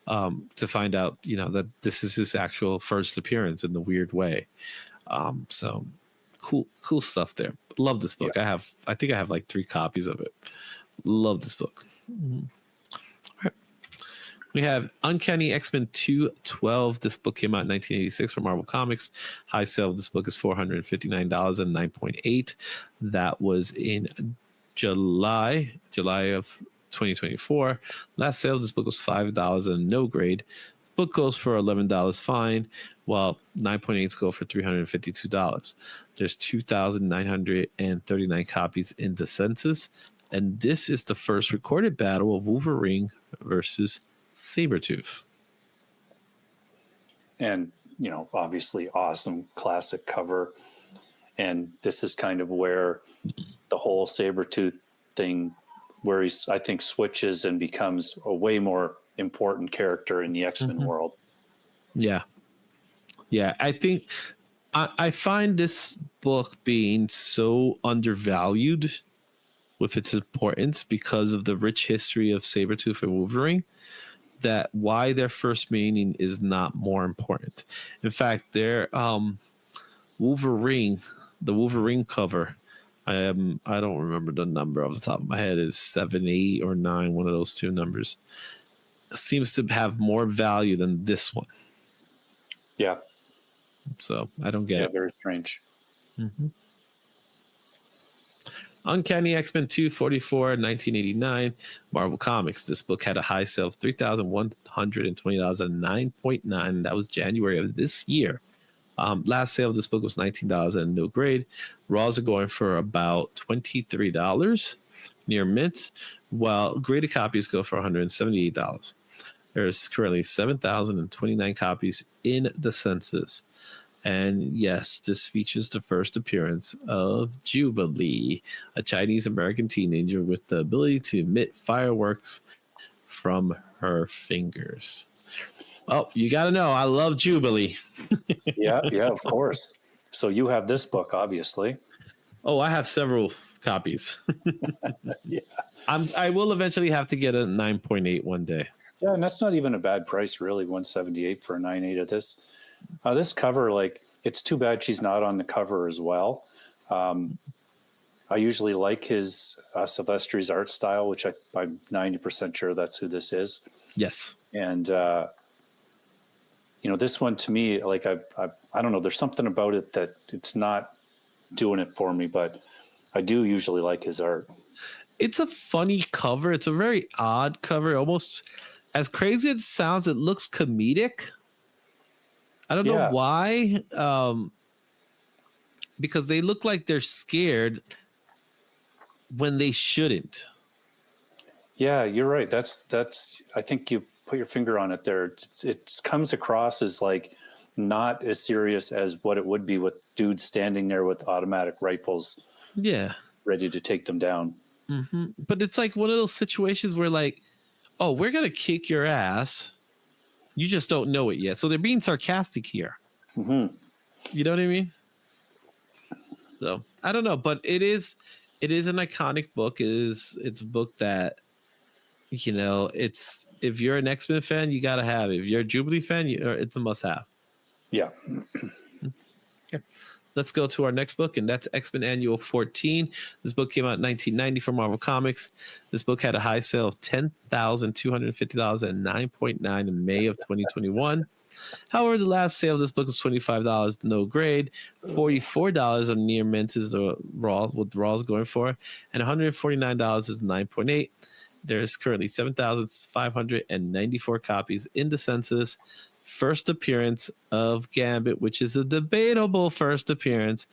To find out, that this is his actual first appearance in the weird way. So cool stuff there. Love this book. Yeah. I think I have like 3 copies of it. Love this book. All right. We have Uncanny X-Men 212. This book came out in 1986 from Marvel Comics. High sale of this book is $459 and 9.8. That was in July of 2024. Last sale of this book was $5 and no grade. Book goes for $11 fine, while 9.8s go for $352. There's 2,939 copies in the census, and this is the first recorded battle of Wolverine versus Sabretooth. And, obviously awesome classic cover. And this is kind of where the whole Sabretooth thing, where he's, I think, switches and becomes a way more important character in the X-Men world. Yeah. Yeah. I think I find this book being so undervalued with its importance because of the rich history of Sabretooth and Wolverine, that why their first meaning is not more important. In fact, their Wolverine, the Wolverine cover, I don't remember the number off the top of my head, is 7, 8, or 9, one of those two numbers, seems to have more value than this one. Yeah. So I don't get it. Very strange. Mm-hmm. Uncanny X-Men 244, 1989, Marvel Comics. This book had a high sale of $3,120 at 9.9. That was January of this year. Last sale of this book was $19 at no grade. Raws are going for about $23 near mint, while graded copies go for $178. There's currently 7,029 copies in the census. And yes, this features the first appearance of Jubilee, a Chinese-American teenager with the ability to emit fireworks from her fingers. Oh, you got to know, I love Jubilee. Yeah, of course. So you have this book, obviously. Oh, I have several copies. Yeah. I will eventually have to get a 9.8 one day. Yeah, and that's not even a bad price, really. $178 for a 9.8 of this. This cover, like, it's too bad she's not on the cover as well. I usually like his Silvestri's art style, which I'm 90% sure that's who this is. Yes. And, this one to me, like, I don't know, there's something about it that it's not doing it for me, but I do usually like his art. It's a funny cover. It's a very odd cover. Almost, as crazy as it sounds, it looks comedic. I don't know why, because they look like they're scared when they shouldn't. Yeah, you're right. That's. I think you put your finger on it there. It comes across as like not as serious as what it would be with dudes standing there with automatic rifles. Yeah, ready to take them down. Mm-hmm. But it's like one of those situations where, like, oh, we're gonna kick your ass. You just don't know it yet. So they're being sarcastic here. Mm-hmm. You know what I mean? So I don't know, but it is an iconic book. It's a book that, it's, if you're an X-Men fan, you got to have it. If you're a Jubilee fan, it's a must have. Yeah. Okay. Let's go to our next book, and that's X-Men Annual 14. This book came out in 1990 from Marvel Comics. This book had a high sale of $10,250 at 9.9 in May of 2021. However, the last sale of this book was $25, no grade. $44 on near mint is the Raws, what the Raws going for, and $149 is 9.8. There's currently 7,594 copies in the census. First appearance of Gambit, which is a debatable first appearance.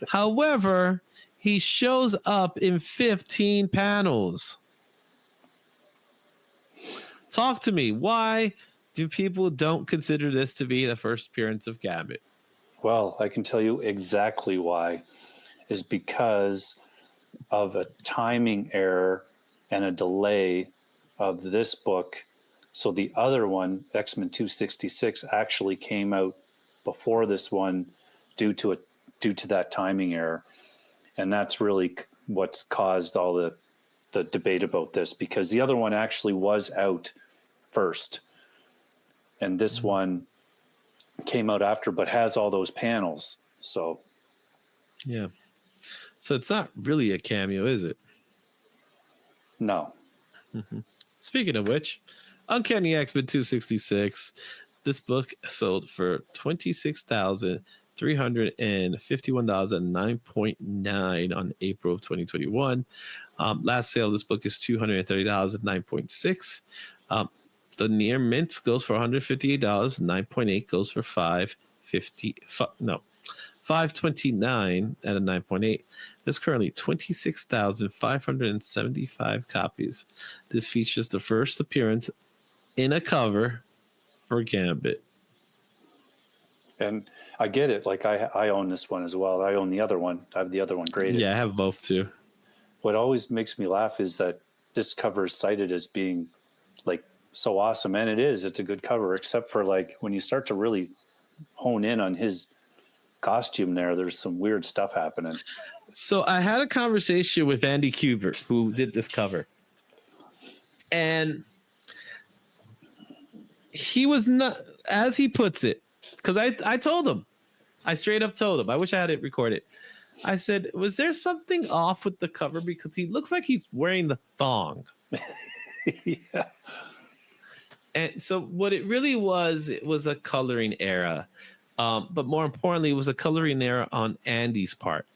However, he shows up in 15 panels. Talk to me. Why do people don't consider this to be the first appearance of Gambit? Well, I can tell you exactly why. Is because of a timing error and a delay of this book. So the other one, X-Men 266, actually came out before this one due to that timing error. And that's really what's caused all the debate about this, because the other one actually was out first. And this one came out after, but has all those panels. So, yeah. So it's not really a cameo, is it? No. Mm-hmm. Speaking of which, Uncanny X-Men 266. This book sold for $26,351 at 9.9 on April of 2021. Last sale of this book is $230 at 9.6. The near mint goes for $158. 9.8 goes for $529 at a 9.8. There's currently 26,575 copies. This features the first appearance in a cover for Gambit. And I get it. Like I own this one as well. I own the other one. I have the other one graded. Yeah, I have both too. What always makes me laugh is that this cover is cited as being like so awesome, and it's a good cover, except for like when you start to really hone in on his costume there's some weird stuff happening. So I had a conversation with Andy Kubert, who did this cover, and he was not, as he puts it, because I told him, I straight up told him, I wish I had it recorded. I said, was there something off with the cover? Because he looks like he's wearing the thong. Yeah. And so what it really was, it was a coloring error. But more importantly, it was a coloring error on Andy's part,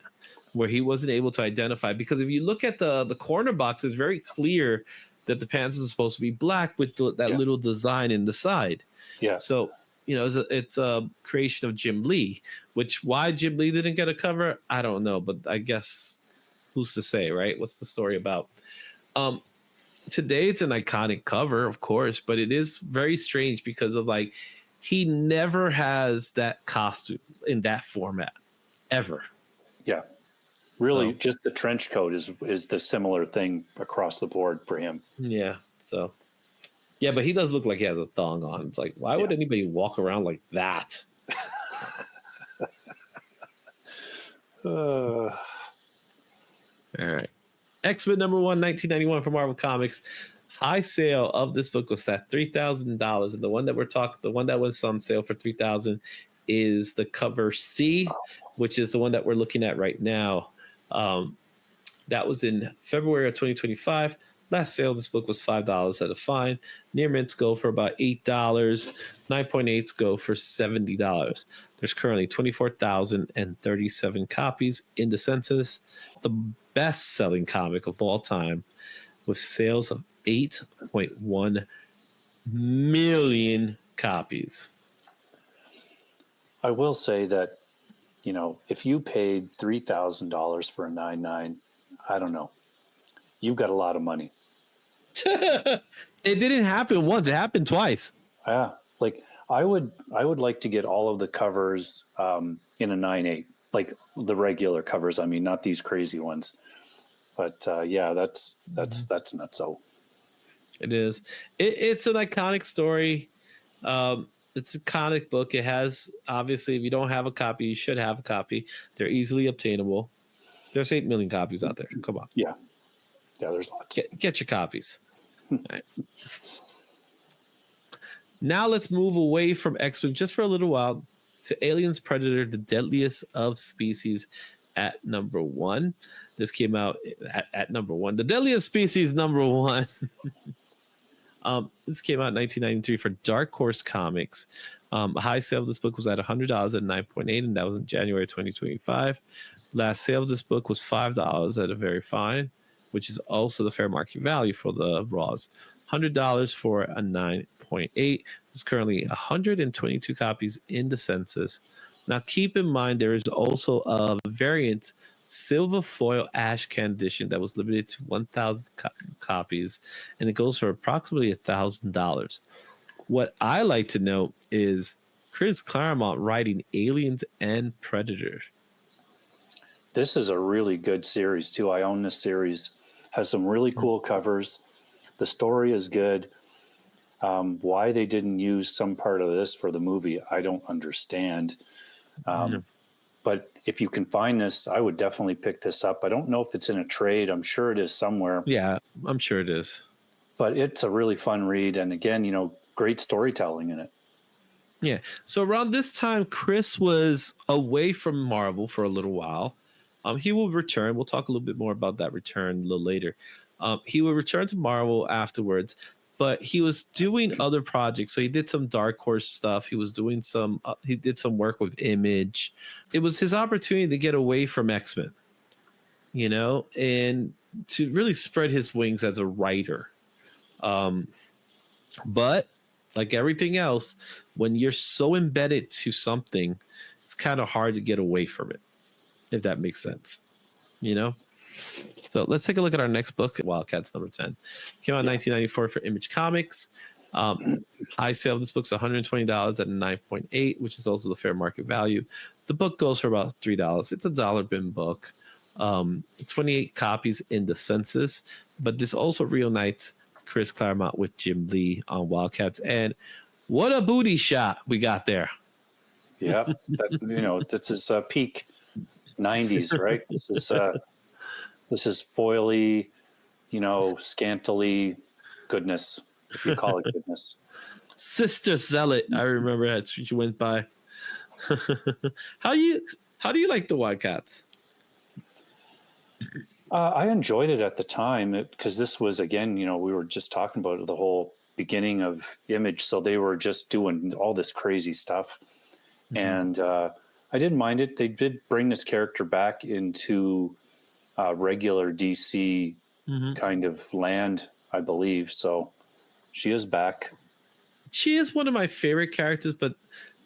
where he wasn't able to identify. Because if you look at the corner box, it's very clear that the pants are supposed to be black with that little design in the side. Yeah. So, it's a creation of Jim Lee, which why Jim Lee didn't get a cover, I don't know. But I guess who's to say, right? What's the story about? Today, it's an iconic cover, of course, but it is very strange because of like, he never has that costume in that format ever. Yeah. Really, just the trench coat is the similar thing across the board for him. Yeah. So, yeah, but he does look like he has a thong on. It's like, why would anybody walk around like that? All right. X-Men #1, 1991 from Marvel Comics. High sale of this book was at $3,000, and the one that was on sale for $3,000 is the cover C, which is the one that we're looking at right now. That was in February of 2025. Last sale of this book was $5 at a fine. Near mints go for about $8. 9.8s go for $70. There's currently 24,037 copies in the census. The best-selling comic of all time, with sales of 8.1 million copies. I will say that, if you paid $3,000 for a 9.9, I don't know, you've got a lot of money. It didn't happen once; it happened twice. Yeah, like I would like to get all of the covers in a 9.8, like the regular covers. I mean, not these crazy ones. But that's nutso. It is. It's an iconic story. It's a comic book. It has, obviously, if you don't have a copy, you should have a copy. They're easily obtainable. There's 8 million copies out there. Come on. Yeah, there's lots. Get your copies. All right. Now let's move away from X-Men just for a little while to Aliens Predator, the deadliest of species at #1. This came out at #1. The deadliest species #1. This came out in 1993 for Dark Horse Comics. A high sale of this book was at $100 at 9.8, and that was in January 2025. Last sale of this book was $5 at a very fine, which is also the fair market value for the Raws. $100 for a 9.8. There's currently 122 copies in the census. Now, keep in mind, there is also a variant silver foil ash can edition that was limited to 1,000 copies, and it goes for approximately $1,000. What I like to note is Chris Claremont writing Aliens and Predator. This is a really good series too. I own this series. Has some really cool covers. The story is good. Why they didn't use some part of this for the movie, I don't understand. But if you can find this, I would definitely pick this up. I don't know if it's in a trade. I'm sure it is somewhere. Yeah, I'm sure it is. But it's a really fun read. And again, great storytelling in it. Yeah. So around this time, Chris was away from Marvel for a little while. He will return. We'll talk a little bit more about that return a little later. He will return to Marvel afterwards, but he was doing other projects. So he did some Dark Horse stuff. He was doing he did some work with Image. It was his opportunity to get away from X-Men, and to really spread his wings as a writer. But like everything else, when you're so embedded to something, it's kind of hard to get away from it, if that makes sense, So let's take a look at our next book, Wildcats #10. Came out in 1994 for Image Comics. High sale of this book's $120 at 9.8, which is also the fair market value. The book goes for about $3. It's a dollar bin book. 28 copies in the census, but this also reunites Chris Claremont with Jim Lee on Wildcats. And what a booty shot we got there. Yeah, this is peak 90s, right? This is foily, scantily goodness, if you call it goodness. Sister Zealot, I remember that she went by. How do you like the Wildcats? I enjoyed it at the time because this was, again, we were just talking about the whole beginning of Image, so they were just doing all this crazy stuff. Mm-hmm. And I didn't mind it. They did bring this character back into regular DC kind of land, I believe. So she is back. She is one of my favorite characters, but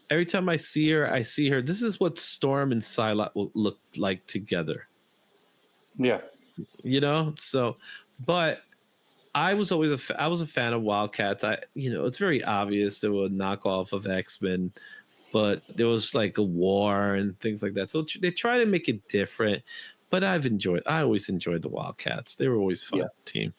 every time I see her, this is what Storm and Psylocke will look like together. Yeah. So, but I was always I was a fan of Wildcats. It's very obvious they were a knockoff of X-Men, but there was like a war and things like that. So they try to make it different, but I always enjoyed the Wildcats. They were always fun team.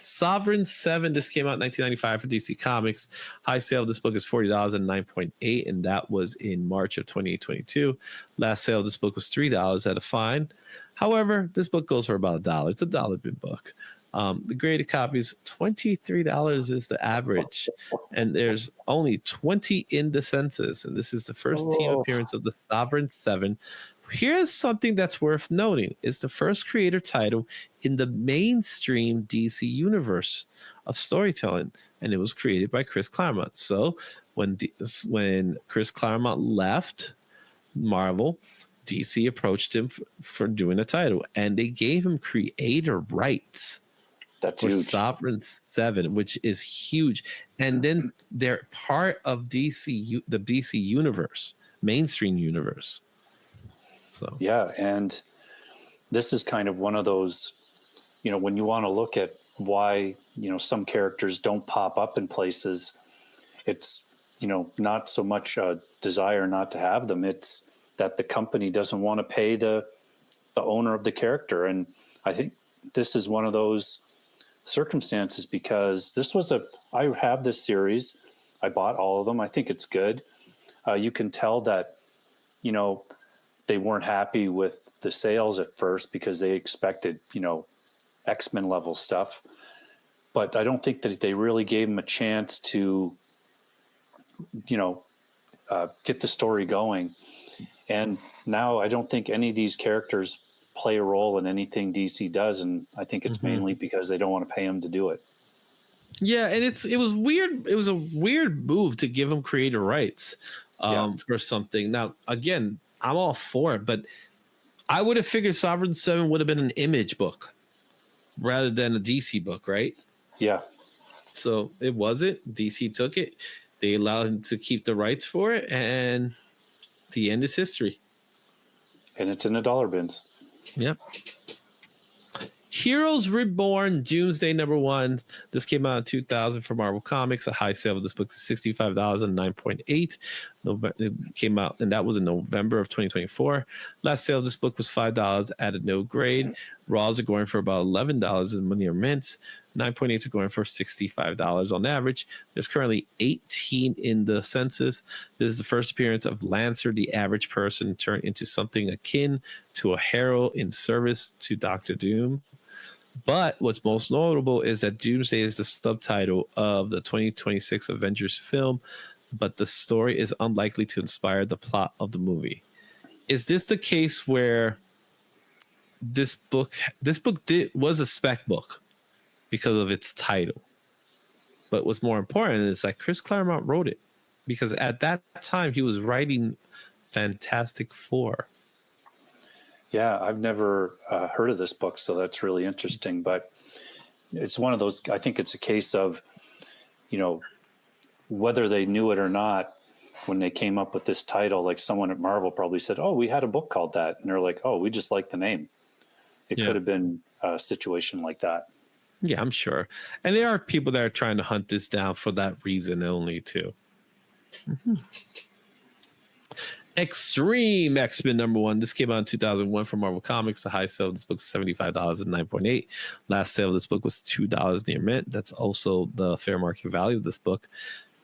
Sovereign 7, this came out in 1995 for DC Comics. High sale of this book is $40 and 9.8, and that was in March of 2022. Last sale of this book was $3 at a fine. However, this book goes for about $1. It's a $1 bin book. The graded copies, $23 is the average, and there's only 20 in the census, and this is the first team appearance of the Sovereign 7. Here's something that's worth noting. It's the first creator title in the mainstream DC universe of storytelling, and it was created by Chris Claremont. So when Chris Claremont left Marvel, DC approached him for doing a title, and they gave him creator rights. That's for huge. Sovereign 7, which is huge. And then they're part of the DC universe, mainstream universe. So yeah, and this is kind of one of those, when you want to look at why, some characters don't pop up in places, it's, not so much a desire not to have them. It's that the company doesn't want to pay the owner of the character. And I think this is one of those circumstances, because I have this series. I bought all of them. I think it's good. You can tell that, they weren't happy with the sales at first because they expected, X-Men level stuff. But I don't think that they really gave them a chance to, get the story going. And now I don't think any of these characters play a role in anything DC does. And I think it's mainly because they don't want to pay them to do it. Yeah, and it was weird. It was a weird move to give them creator rights for something. Now, again, I'm all for it, but I would have figured Sovereign 7 would have been an Image book rather than a DC book, right? Yeah. So it wasn't. DC took it. They allowed him to keep the rights for it, and the end is history. And it's in the dollar bins. Yep. Heroes Reborn, Doomsday #1. This came out in 2000 for Marvel Comics. A high sale of this book is $65 and 9.8. It came out, and that was in November of 2024. Last sale of this book was $5 at a no grade. Raws are going for about $11 in money or mints. 9.8s are going for $65 on average. There's currently 18 in the census. This is the first appearance of Lancer, the average person turned into something akin to a herald in service to Doctor Doom. But what's most notable is that Doomsday is the subtitle of the 2026 Avengers film, but the story is unlikely to inspire the plot of the movie. Is this the case where this book was a spec book because of its title? But what's more important is that Chris Claremont wrote it, because at that time he was writing Fantastic Four. Yeah, I've never heard of this book, so that's really interesting. But it's one of those, I think it's a case of, whether they knew it or not, when they came up with this title, like someone at Marvel probably said, "Oh, we had a book called that." And they're like, "Oh, we just like the name." It could have been a situation like that. Yeah, I'm sure. And there are people that are trying to hunt this down for that reason only, too. Extreme X-Men #1. This came out in 2001 from Marvel Comics. The high sale of this book is $75 and 9.8. Last sale of this book was $2 near mint. That's also the fair market value of this book.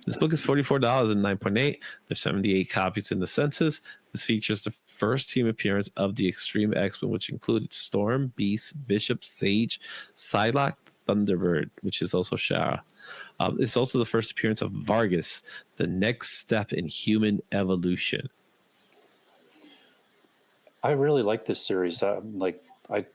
This book is $44 and 9.8. There's 78 copies in the census. This features the first team appearance of the Extreme X-Men, which included Storm, Beast, Bishop, Sage, Psylocke, Thunderbird, which is also Shara. It's also the first appearance of Vargas, the next step in human evolution. I really like this series. I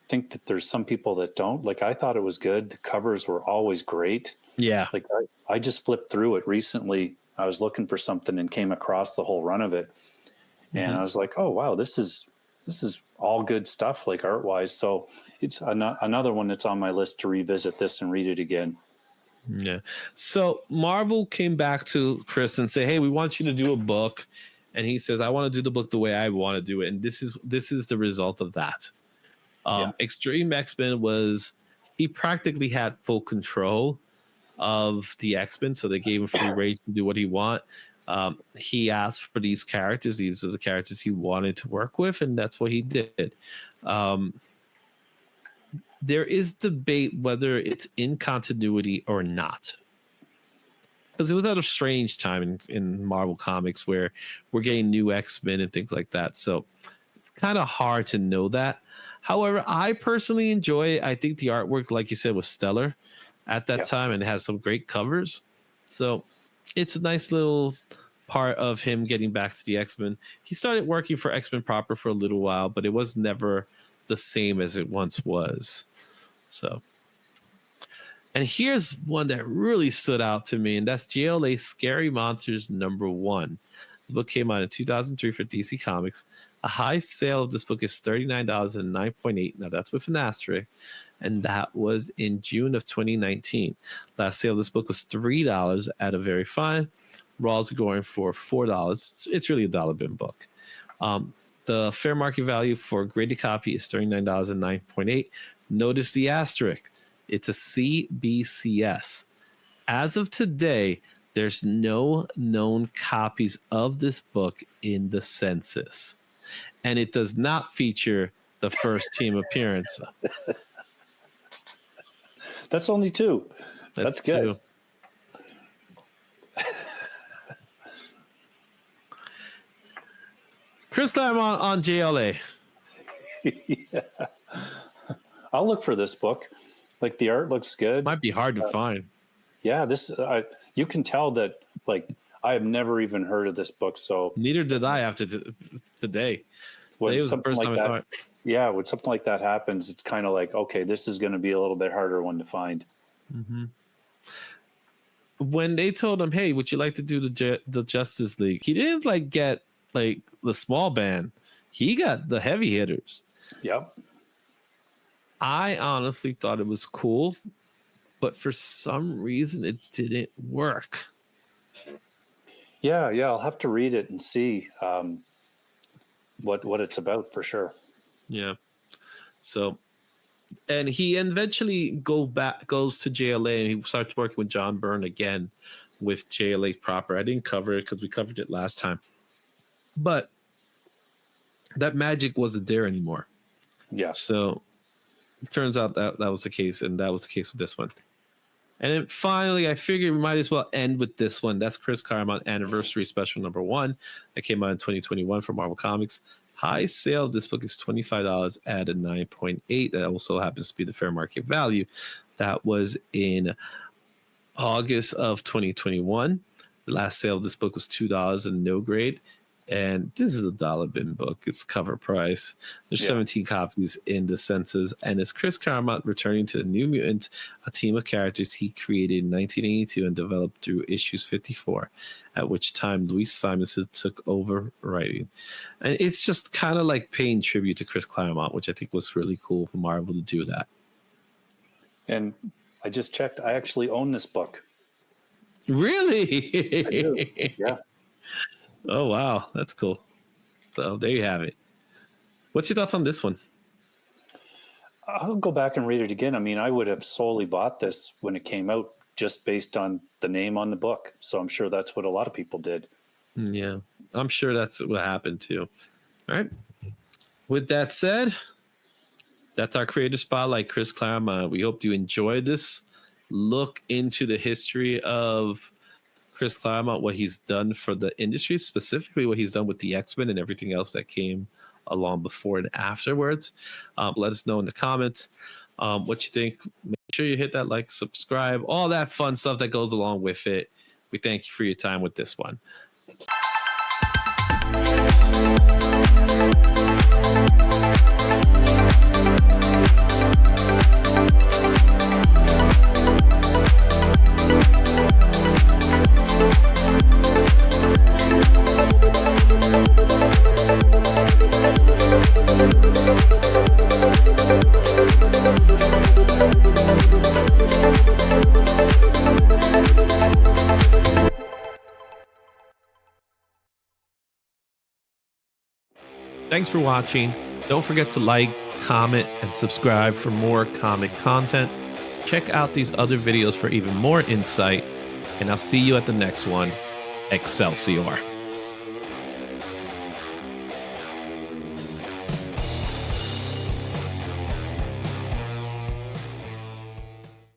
think that there's some people that don't. Like, I thought it was good. The covers were always great. Yeah. Like, I just flipped through it recently. I was looking for something and came across the whole run of it. And I was like, oh, wow, this is all good stuff, like art-wise. So it's another one that's on my list to revisit this and read it again. Yeah. So Marvel came back to Chris and say, hey, we want you to do a book. And he says, I want to do the book the way I want to do it. And this is the result of that. Extreme X-Men he practically had full control of the X-Men. So they gave him free range to do what he want. He asked for these characters. These are the characters he wanted to work with. And that's what he did. There is debate whether it's in continuity or not. Because it was at a strange time in Marvel Comics where we're getting new X-Men and things like that. So it's kind of hard to know that. However, I personally enjoy it. I think the artwork, like you said, was stellar at that time and it has some great covers. So it's a nice little part of him getting back to the X-Men. He started working for X-Men proper for a little while, but it was never the same as it once was. So... And here's one that really stood out to me, and that's JLA Scary Monsters #1. The book came out in 2003 for DC Comics. A high sale of this book is $39 and 9.8. Now that's with an asterisk, and that was in June of 2019. Last sale of this book was $3 at a very fine. Raws are going for $4. It's really a dollar bin book. The fair market value for a graded copy is $39 and 9.8. Notice the asterisk. It's a CBCS. As of today, there's no known copies of this book in the census. And it does not feature the first team appearance. That's only 2. That's good. 2. Chris Claremont on JLA. Yeah. I'll look for this book. Like, the art looks good. Might be hard to find. Yeah, you can tell that, like, I have never even heard of this book. So neither did I after today. When today was something the first like time that, I saw it. Yeah, when something like that happens, it's kind of like, okay, this is going to be a little bit harder one to find. Mm-hmm. When they told him, "Hey, would you like to do the Justice League?" He didn't get the small band. He got the heavy hitters. Yep. I honestly thought it was cool, but for some reason it didn't work. Yeah, I'll have to read it and see what it's about for sure. Yeah. So, and he eventually goes to JLA and he starts working with John Byrne again with JLA proper. I didn't cover it because we covered it last time, but that magic wasn't there anymore. Yeah. So it turns out that was the case, and that was the case with this one. And then finally, I figured we might as well end with this one. That's Chris Claremont Anniversary Special #1 that came out in 2021 for Marvel Comics. High sale of this book is $25 at a 9.8. That also happens to be the fair market value. That was in August of 2021. The last sale of this book was $2 and no grade. And this is a dollar bin book. It's cover price. There's 17 copies in the census. And it's Chris Claremont returning to the New Mutant, a team of characters he created in 1982 and developed through issues 54, at which time Louise Simonson took over writing. And it's just kind of like paying tribute to Chris Claremont, which I think was really cool for Marvel to do that. And I just checked. I actually own this book. Really? I do. Yeah. Oh, wow. That's cool. So there you have it. What's your thoughts on this one? I'll go back and read it again. I mean, I would have solely bought this when it came out just based on the name on the book. So I'm sure that's what a lot of people did. Yeah. I'm sure that's what happened too. All right. With that said, that's our creator spotlight, Chris Claremont. We hope you enjoyed this look into the history of Chris Claremont, what he's done for the industry, specifically what he's done with the X-Men and everything else that came along before and afterwards. Let us know in the comments what you think. Make sure you hit that like, subscribe, all that fun stuff that goes along with it. We thank you for your time with this one. Thanks for watching. Don't forget to like, comment, and subscribe for more comic content. Check out these other videos for even more insight, and I'll see you at the next one. Excelsior.